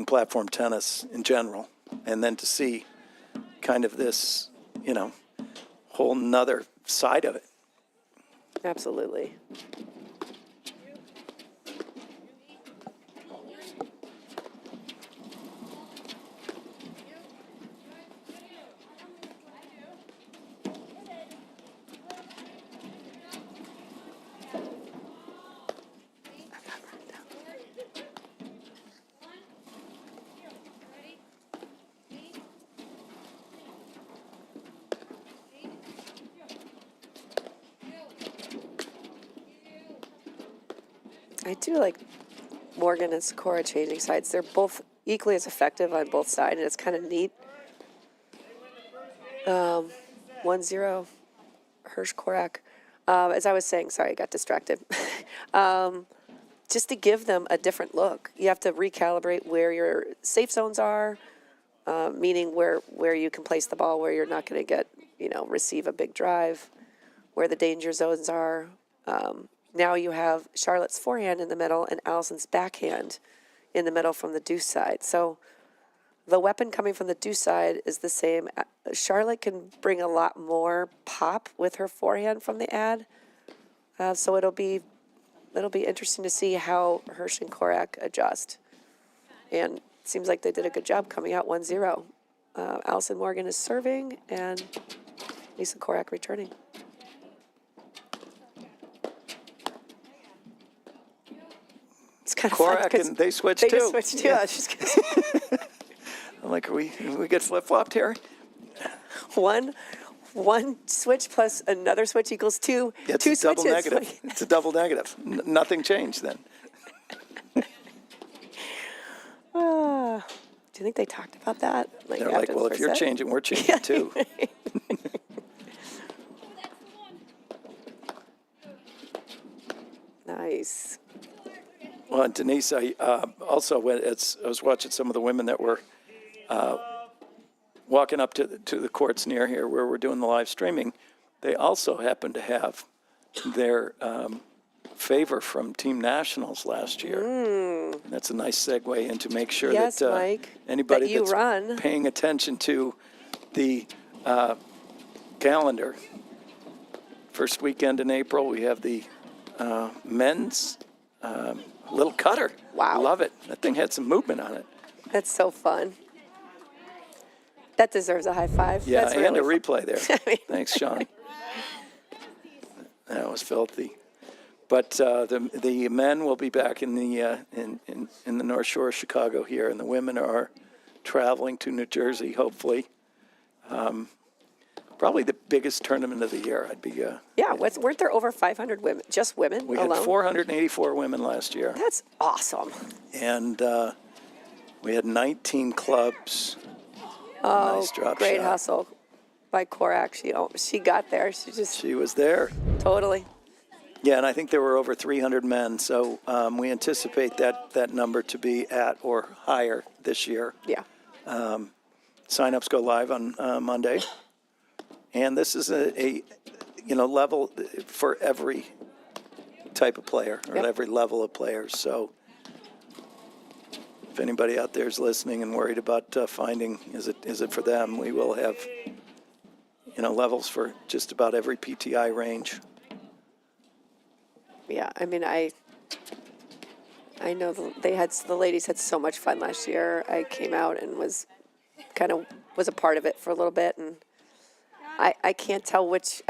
platform tennis in general, and then to see kind of this, whole nother side of it.
Absolutely. I do like Morgan and Sikora changing sides. They're both equally as effective on both sides, and it's kind of neat. 1-0, Hirsch, Korach. As I was saying, sorry, I got distracted. Just to give them a different look. You have to recalibrate where your safe zones are, meaning where you can place the ball, where you're not going to get, receive a big drive, where the danger zones are. Now you have Charlotte's forehand in the middle and Allison's backhand in the middle from the deuce side. So the weapon coming from the deuce side is the same. Charlotte can bring a lot more pop with her forehand from the ad. So it'll be interesting to see how Hirsch and Korach adjust. And it seems like they did a good job coming out 1-0. Allison Morgan is serving and Lisa Korach returning. It's kind of
Korach,
fun
and they switched
they
too.
just switched too.
Yeah.
Yeah.
I'm like, we get flip-flopped here?
One switch plus another switch equals two.
Yeah, it's
two
a double
switches.
negative. It's a double negative. Nothing changed then.
Do you think they talked about that?
They're like,
after
well,
the
if
first
you're
set?
changing, we're changing too.
Nice.
Well, and Denise, I also I was watching some of the women that were walking up to the courts near here where we're doing the live streaming. They also happened to have their favor from Team Nationals last year. That's a nice segue into make sure
Yes,
that
Mike,
anybody
that you
that's
run.
paying attention to the calendar. First weekend in April, we have the men's little cutter.
Wow.
Love it. That thing had some movement on it.
That's so fun. That deserves a high five.
Yeah,
That's
and a
really
replay there. Thanks, Sean. That was filthy. But the men will be back in the North Shore of Chicago here, and the women are traveling to New Jersey, hopefully. Probably the biggest tournament of the year. I'd be.
Yeah, weren't there over 500 women, just women
We
alone?
had 484 women last year,
That's awesome.
and we had 19 clubs
Oh,
Nice drop
great
shot.
hustle by Korach. She got there.
She was there.
Totally.
Yeah, and I think there were over 300 men, so we anticipate that number to be at or higher this year.
Yeah.
Sign-ups go live on Monday, and this is a level for every type of player or
Yep.
every level of players. So if anybody out there is listening and worried about finding is it for them, we will have levels for just about every PTI range.
Yeah, I mean, I know the ladies had so much fun last year. I came out and was a part of it for a little bit, and I can't tell which,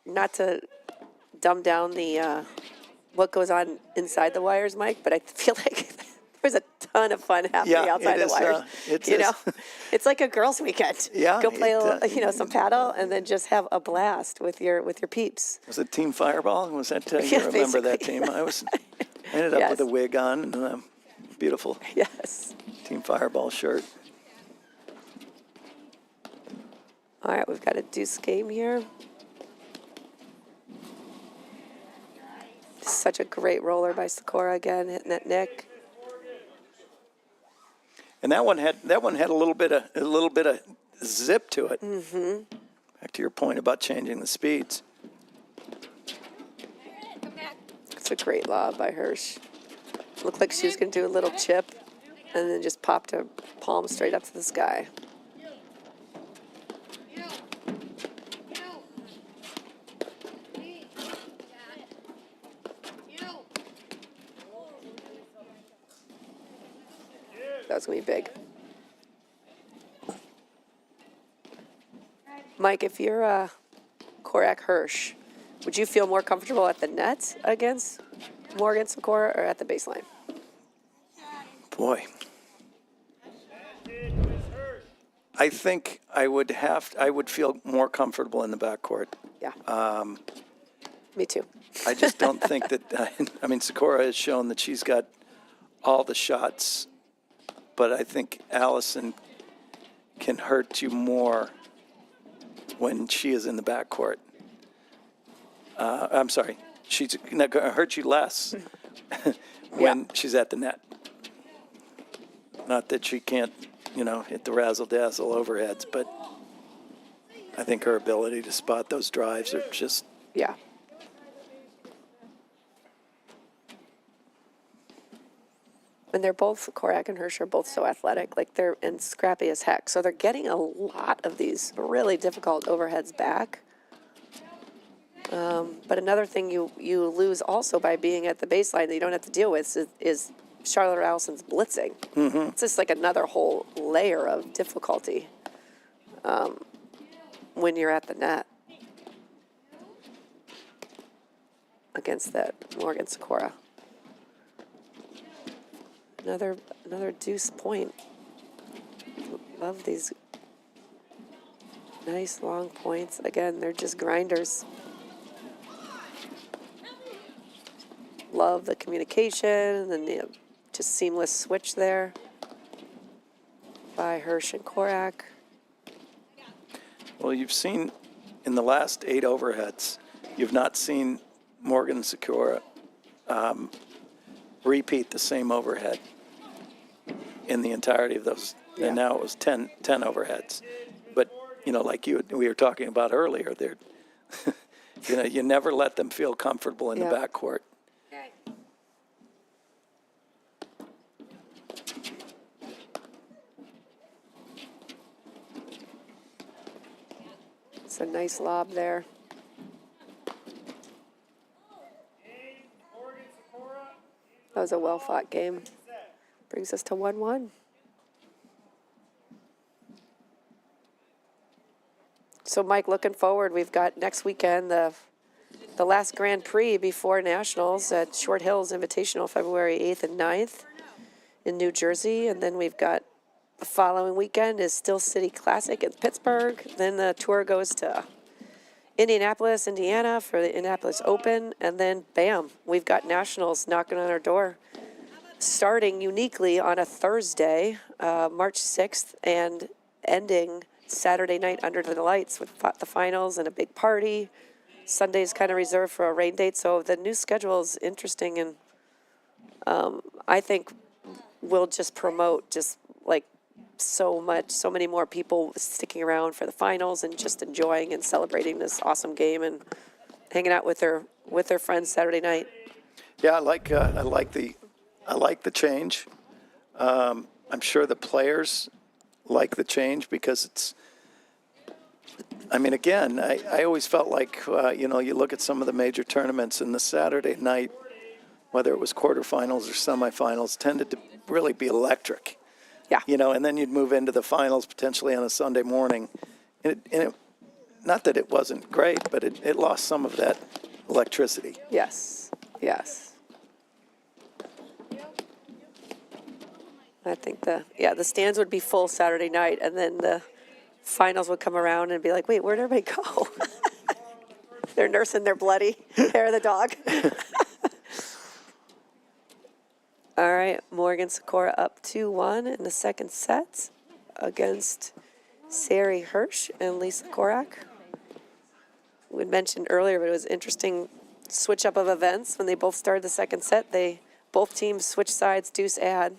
not to dumb down the what goes on inside the wires, Mike, but I feel like there's a ton of fun happening outside the wires. It's like a girls' weekend.
Yeah,
go play some paddle and then just have a blast with your peeps.
Was it Team Fireball? Was that you
Yeah,
remember that
basically,
team? I ended up
Yes.
with a wig on and a beautiful
Yes.
Team Fireball shirt.
All right, we've got a deuce game here. Such a great roller by Sikora again, hitting that nick.
And that one had a little bit of zip to it. Mm-hmm. Back to your point about changing the speeds.
It's a great lob by Hirsch. Looked like she was going to do a little chip and then just popped her palm straight up to the sky. That was going to be big. Mike, if you're Korach Hirsch, would you feel more comfortable at the net against Morgan Sikora or at the baseline?
Boy. I think I would feel more comfortable in the backcourt.
Yeah. Me too.
I just don't think that, Sikora has shown that she's got all the shots, but I think Allison can hurt you more when she is in the backcourt. I'm sorry, she's going to hurt you less when she's at the net. Not that she can't, hit the razzle-dazzle overheads, but I think her ability to spot those drives are just...
Yeah. And they're both, Korach and Hirsch are both so athletic, and scrappy as heck. So they're getting a lot of these really difficult overheads back. But another thing you lose also by being at the baseline that you don't have to deal with is Charlotte or Allison's blitzing. Mm-hmm. It's just like another whole layer of difficulty when you're at the net against that Morgan Sikora. Another deuce point. Love these nice long points. Again, they're just grinders. Love the communication and the just seamless switch there by Hirsch and Korach.
Well, you've seen in the last 8 overheads, you've not seen Morgan Sikora repeat the same overhead in the entirety of those.
Yeah.
And now it was 10 overheads. But, like we were talking about earlier, they're, you never let them feel comfortable in the backcourt.
It's a nice lob there. That was a well-fought game. Brings us to 1-1. So, Mike, looking forward, we've got next weekend the last Grand Prix before Nationals at Short Hills Invitational, February 8th and 9th in New Jersey. And then we've got the following weekend is Still City Classic in Pittsburgh. Then the tour goes to Indianapolis, Indiana for the Indianapolis Open. And then, bam, we've got Nationals knocking on our door, starting uniquely on a Thursday, March 6th, and ending Saturday night under the lights with the finals and a big party. Sunday's kind of reserved for a rain date, so the new schedule is interesting, and I think will just promote just like so many more people sticking around for the finals and just enjoying and celebrating this awesome game and hanging out with their friends Saturday night.
Yeah, I like the change. I'm sure the players like the change because it's. I mean, again, I always felt like you look at some of the major tournaments and the Saturday night, whether it was quarterfinals or semifinals, tended to really be electric.
Yeah.
And then you'd move into the finals potentially on a Sunday morning. And it, not that it wasn't great, but it lost some of that electricity.
Yes. I think the stands would be full Saturday night, and then the finals would come around and be like, wait, where'd everybody go? They're nursing their bloody hair of the dog. All right, Morgan Sikora up 2-1 in the second set against Sari Hirsch and Lisa Korach. We mentioned earlier, but it was interesting switch up of events when they both started the second set. Both teams switched sides, deuce add,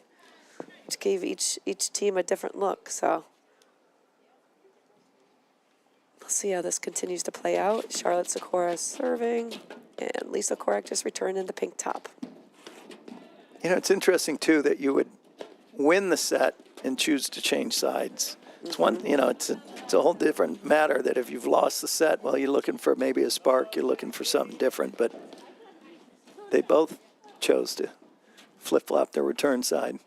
which gave each team a different look. So we'll see how this continues to play out. Charlotte Sikora serving, and Lisa Korach just returned in the pink top.
It's interesting, too, that you would win the set and choose to change sides. It's one, it's a whole different matter that if you've lost the set, well, you're looking for maybe a spark, you're looking for something different. But they both chose to flip-flop their return side.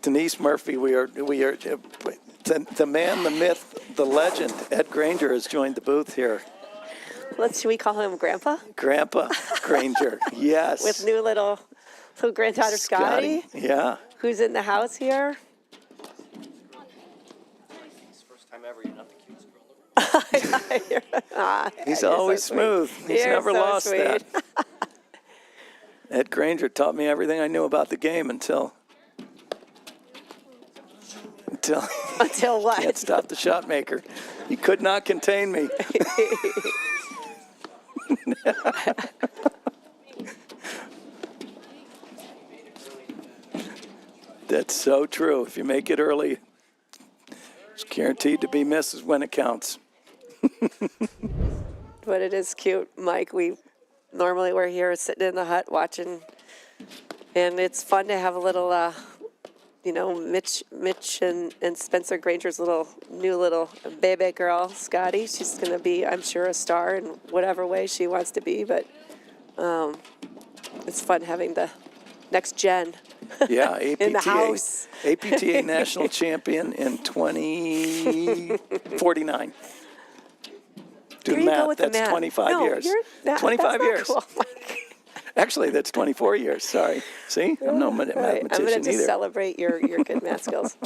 Denise Murphy, we are the man, the myth, the legend. Ed Granger has joined the booth here.
Should we call him Grandpa?
Grandpa Granger, yes.
With new little granddaughter Scotty.
Yeah.
Who's in the house here?
First time ever, you're not the cutest girl ever.
He's always
so
smooth. He's
You're
never
so
lost
sweet.
that. Ed Granger taught me everything I knew about the game until
Until what?
Can't stop the shot maker. He could not contain me. That's so true. If you make it early, it's guaranteed to be misses when it counts.
But it is cute, Mike. We're here sitting in the hut watching, and it's fun to have a little, Mitch and Spencer Granger's new little baby girl, Scotty. She's going to be, I'm sure, a star in whatever way she wants to be, but it's fun having the next gen
Yeah, APTA,
in the house.
APTA national champion in 2049. Do
Here
the
you go
math.
with the
That's
math.
25
No,
years.
25
25
that's
years.
not cool, Mike.
Actually, that's 24 years. Sorry. See, I'm no
Right.
mathematician
I'm going to just
either.
celebrate your good math skills.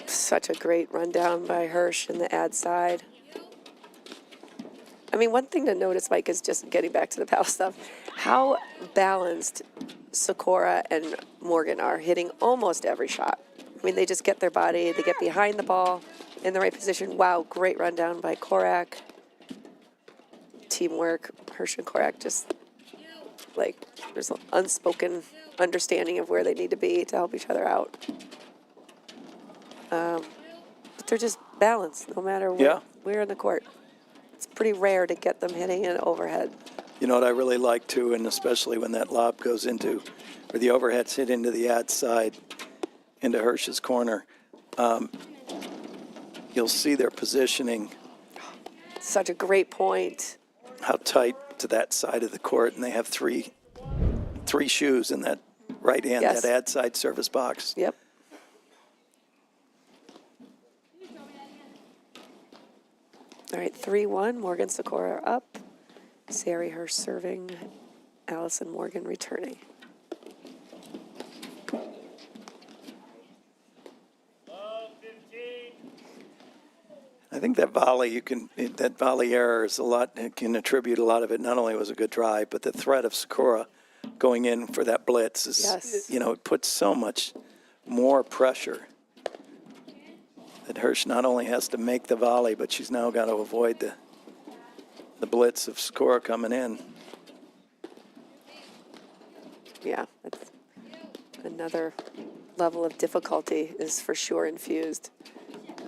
Such a great rundown by Hirsch in the ad side. I mean, one thing to notice, Mike, is just getting back to the paddle stuff, how balanced Sikora and Morgan are hitting almost every shot. I mean, they just get their body, they get behind the ball in the right position. Wow, great rundown by Korach. Teamwork, Hirsch and Korach just, there's an unspoken understanding of where they need to be to help each other out. But they're just balanced no matter where in the court. It's pretty rare to get them hitting an overhead.
You know what I really like too, and especially when that lob goes into, or the overheads hit into the ad side, into Hirsch's corner, you'll see their positioning.
Such a great point.
How tight to that side of the court, and they have three shoes in that right hand,
Yes.
that ad side service box.
Yep. All right, 3-1, Morgan Sikora up. Sari Hirsch serving, Allison Morgan returning.
think that volley, that volley error is a lot, it can attribute a lot of it. Not only was it a good drive, but the threat of Sikora going in for that blitz is,
Yes.
it puts so much more pressure that Hirsch not only has to make the volley, but she's now got to avoid the blitz of Sikora coming in.
Yeah, that's another level of difficulty is for sure infused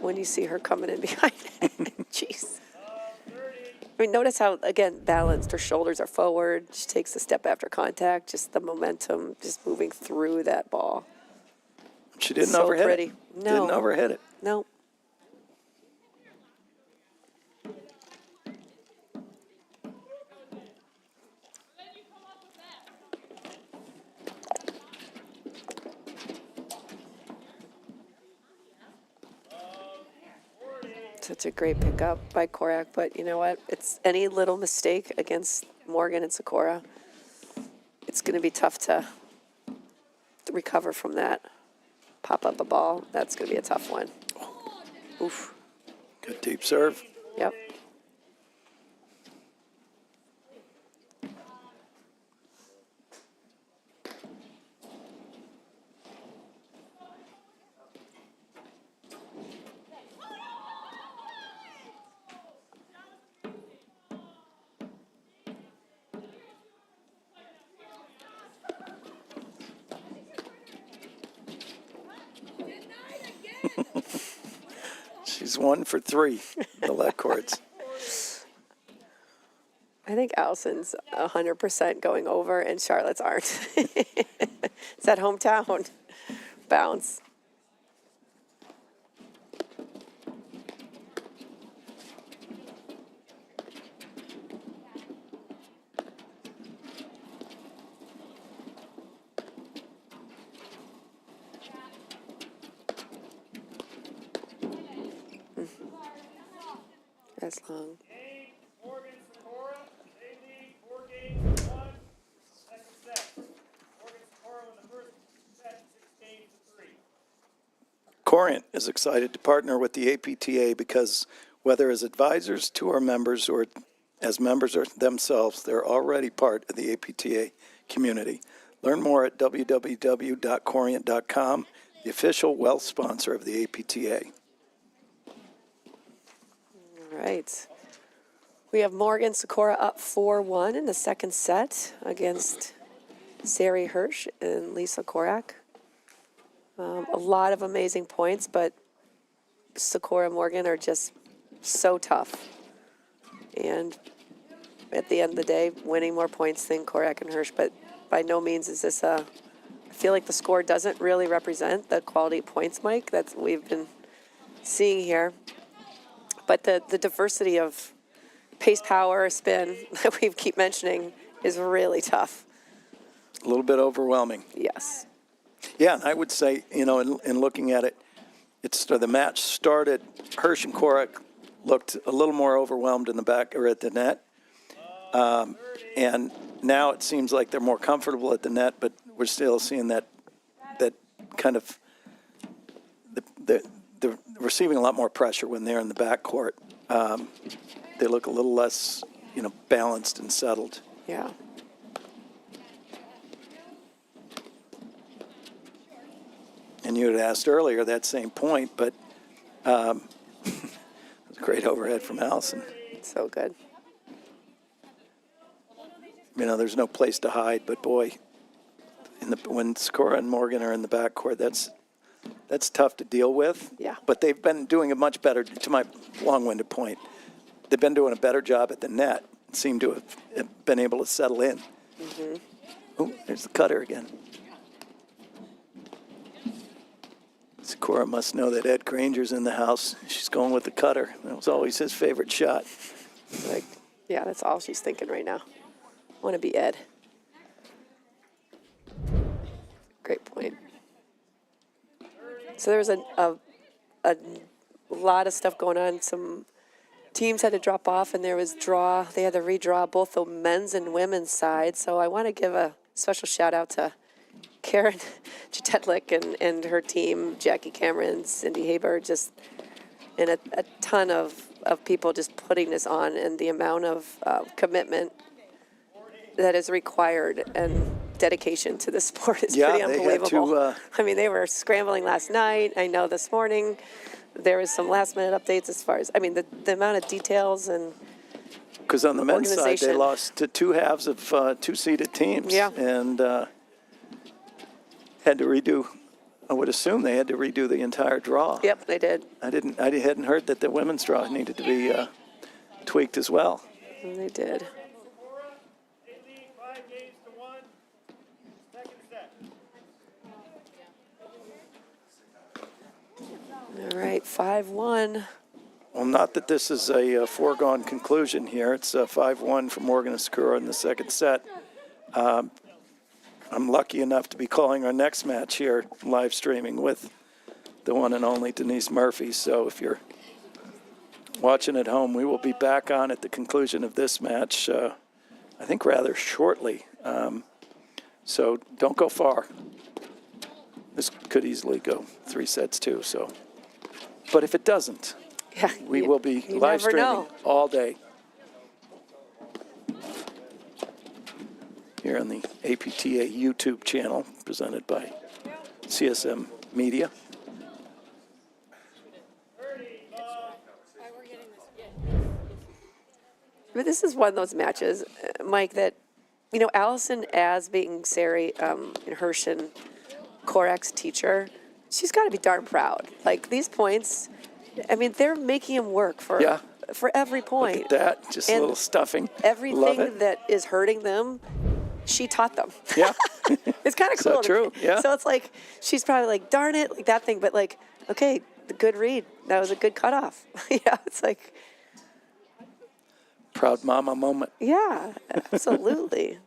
when you see her coming in behind. Jeez. I mean, notice how, again, balanced. Her shoulders are forward. She takes a step after contact. Just the momentum, just moving through that ball.
She didn't
So
overhit
pretty.
it.
No.
Didn't overhit it.
No. Such a great pickup by Korach, but you know what? It's any little mistake against Morgan and Sikora. It's going to be tough to recover from that. Pop up a ball. That's going to be a tough one. Oof.
Good deep serve.
Yep.
She's 1 for 3, the leg courts.
I think Allison's 100% going over, and Charlotte's aren't. It's that hometown bounce. That's long.
Morgan, Sikora, they lead 4 games to 1. Second set. Morgan, Sikora in the first set, 6 games to 3.
Corient is excited to partner with the APTA because whether as advisors to our members or as members themselves, they're already part of the APTA community. Learn more at www.corient.com, the official wealth sponsor of the APTA.
All right. We have Morgan Sikora up 4-1 in the second set against Sari Hirsch and Lisa Korach. A lot of amazing points, but Sikora and Morgan are just so tough. And at the end of the day, winning more points than Korach and Hirsch, but by no means is this I feel like the score doesn't really represent the quality points, Mike, that we've been seeing here. But the diversity of pace, power, spin that we keep mentioning is really tough.
A little bit overwhelming.
Yes.
Yeah, and I would say, in looking at it, the match started, Hirsch and Korach looked a little more overwhelmed in the back or at the net. And now it seems like they're more comfortable at the net, but we're still seeing that kind of they're receiving a lot more pressure when they're in the backcourt. They look a little less, balanced and settled.
Yeah.
And you had asked earlier that same point, but it was a great overhead from Allison.
So good.
There's no place to hide, but boy, when Sikora and Morgan are in the backcourt, that's tough to deal with.
Yeah.
But they've been doing a much better, to my long-winded point, they've been doing a better job at the net and seem to have been able to settle in.
Mm-hmm.
Oh, there's the cutter again. Sikora must know that Ed Granger's in the house. She's going with the cutter. That was always his favorite shot.
Yeah, that's all she's thinking right now. I want to be Ed. Great point. So there was a lot of stuff going on. Some teams had to drop off, and there was draw. They had to redraw both the men's and women's side. So I want to give a special shout out to Karen Jatetlik and her team, Jackie Cameron, Cindy Haber, and a ton of of people just putting this on, and the amount of commitment that is required and dedication to the sport is
Yeah,
pretty
they had
unbelievable.
to,
I mean, they were scrambling last night. I know this morning there was some last minute updates as far as, I mean, the amount of details and
because on the men's side, they
organization.
lost to two halves of two-seeded teams.
Yeah.
And had to redo, I would assume they had to redo the entire draw.
Yep, they did.
I hadn't heard that the women's draw needed to be tweaked as well.
They did.
Sikora, they lead 5-1. Second set.
All right, 5-1.
Well, not that this is a foregone conclusion here. It's 5-1 for Morgan and Sikora in the second set. I'm lucky enough to be calling our next match here, live streaming with the one and only Denise Murphy. So if you're watching at home, we will be back on at the conclusion of this match, I think rather shortly. So don't go far. This could easily go 3 sets too. So, but if it doesn't,
Yeah,
we
you-
will be
you
live
never
streaming
know.
all day here on the APTA YouTube channel presented by CSM Media.
But this is one of those matches, Mike, that, you know, Allison, as being Sari and Hirsch and Korach's teacher, she's got to be darn proud. Like, these points, I mean, they're making him work for
Yeah.
for every point.
Look at that, just a
And
little stuffing. Love
Everything
it.
that is hurting them, she taught them.
Yeah.
It's kind of
So
cool.
true, yeah.
So it's like, she's probably like, darn it, like that thing. But like, okay, the good read. That was a good cutoff. Yeah, it's like,
Proud mama moment.
yeah, absolutely.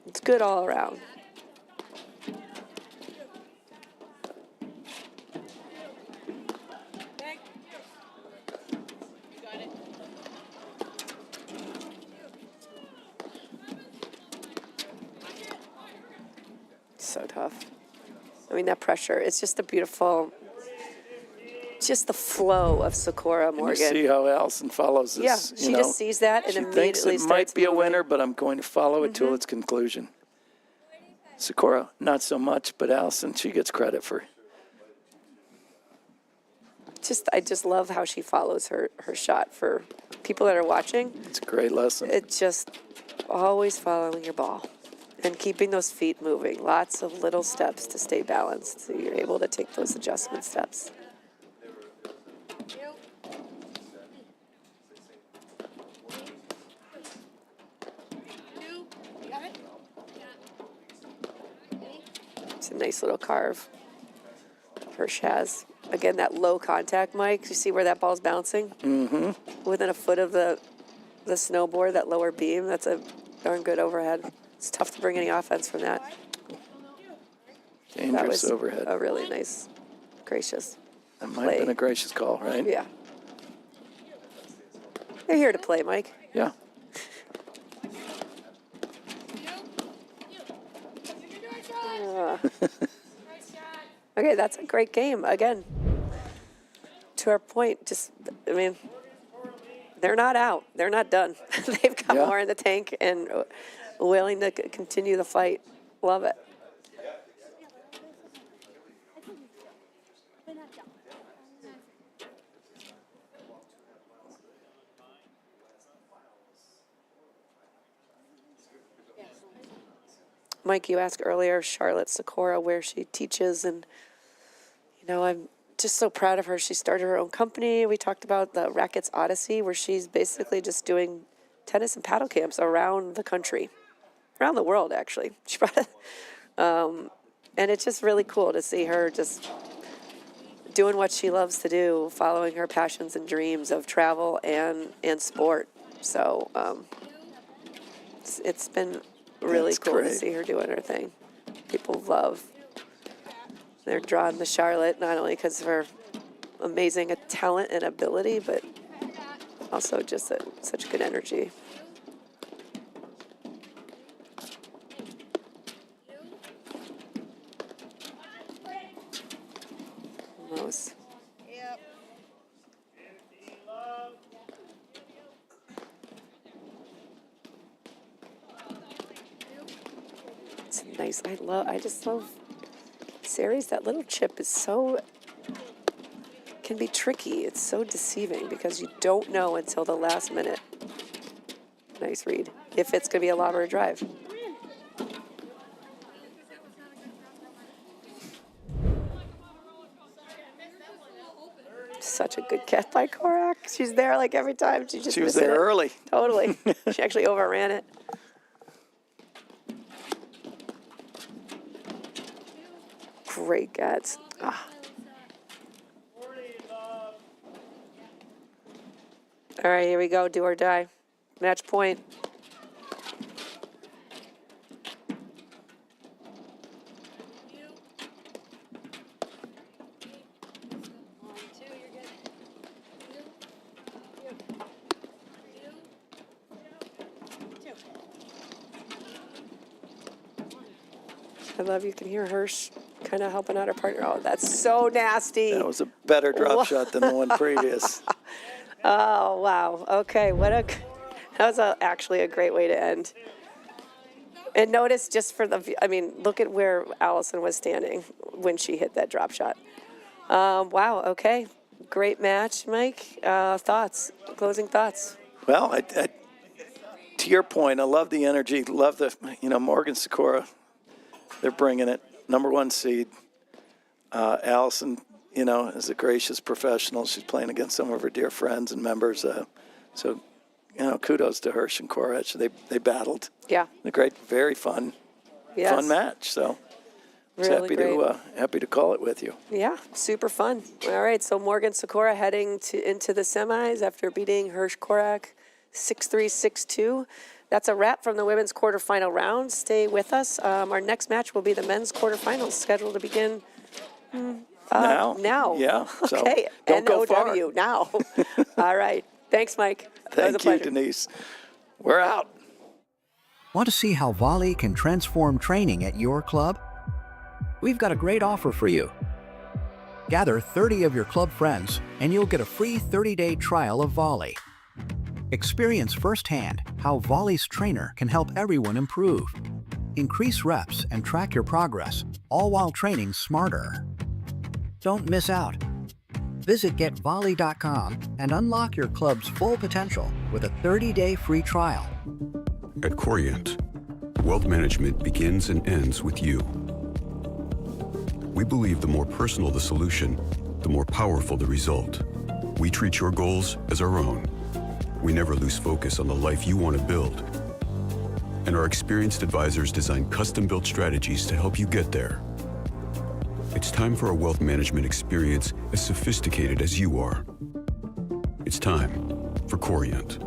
It's good all around. So tough. I mean, that pressure, it's just a beautiful, just the flow of Sikora
And you
Morgan.
see how Allison follows
Yeah,
this.
she
you know.
just sees that and
She
immediately
thinks it
starts
might be a
moving.
winner, but I'm going to follow it till its conclusion. Sikora, not so much, but Allison, she gets credit for.
I just love how she follows her shot. For people that are watching,
It's a great lesson.
it's just always following your ball and keeping those feet moving. Lots of little steps to stay balanced, so you're able to take those adjustment steps. It's a nice little carve Hirsch has. Again, that low contact, Mike. You see where that ball's bouncing? Mm-hmm. Within a foot of the snowboard, that lower beam. That's a darn good overhead. It's tough to bring any offense from that. That
Dangerous
was
overhead.
a really nice, gracious.
That might have been
play.
a gracious call, right?
Yeah. They're here to play, Mike.
Yeah.
Okay, that's a great game. Again, to our point, just, I mean, they're not out. They're not done. They've got
Yeah.
more in the tank and willing to continue the fight. Love it. Mike, you asked earlier, Charlotte Sikora, where she teaches, and, you know, I'm just so proud of her. She started her own company. We talked about the Rackets Odyssey, where she's basically just doing tennis and paddle camps around the country, around the world, actually. She brought it, and it's just really cool to see her just doing what she loves to do, following her passions and dreams of travel and sport. So it's been really
That's
cool
great.
to see her doing her thing. People love. They're drawn to Charlotte not only because of her amazing talent and ability, but also just such good energy. Almost. That's nice. I just love Series. That little chip is can be tricky. It's so deceiving because you don't know until the last minute. Nice read. If it's going to be a lob or a drive. Such a good catch by Korach. She's there like every time. She
was there early.
Totally. She actually overran it. Great guts. Ah. All right, here we go. Do or die. Match point. I love you can hear Hirsch kind of helping out her partner. Oh, that's so nasty.
That was a better drop shot than the one previous.
Oh, wow. Okay, that was actually a great way to end. And notice just for look at where Allison was standing when she hit that drop shot. Wow, okay. Great match, Mike. Thoughts, closing thoughts?
Well, to your point, I love the energy, love Morgan Sikora. They're bringing it. #1 seed. Allison, is a gracious professional. She's playing against some of her dear friends and members. So, kudos to Hirsch and Korach. They battled.
Yeah.
A great, very fun match. So,
Really
happy to call it with you.
Yeah, super fun. All right, so Morgan Sikora heading into the semis after beating Hirsch Korach 6-3, 6-2. That's a wrap from the women's quarterfinal round. Stay with us. Our next match will be the men's quarterfinals, scheduled to begin now.
Yeah. So
okay.
don't go far.
NOW now. All right. Thanks, Mike. That was a
Thank you,
pleasure.
Denise. We're out.
Want to see how volley can transform training at your club? We've got a great offer for you. Gather 30 of your club friends and you'll get a free 30-day trial of volley. Experience firsthand how volley's trainer can help everyone improve. Increase reps and track your progress, all while training smarter. Don't miss out. Visit getvolley.com and unlock your club's full potential with a 30-day free trial.
At Corient, wealth management begins and ends with you. We believe the more personal the solution, the more powerful the result. We treat your goals as our own. We never lose focus on the life you want to build. And our experienced advisors design custom-built strategies to help you get there. It's time for a wealth management experience as sophisticated as you are. It's time for Corient.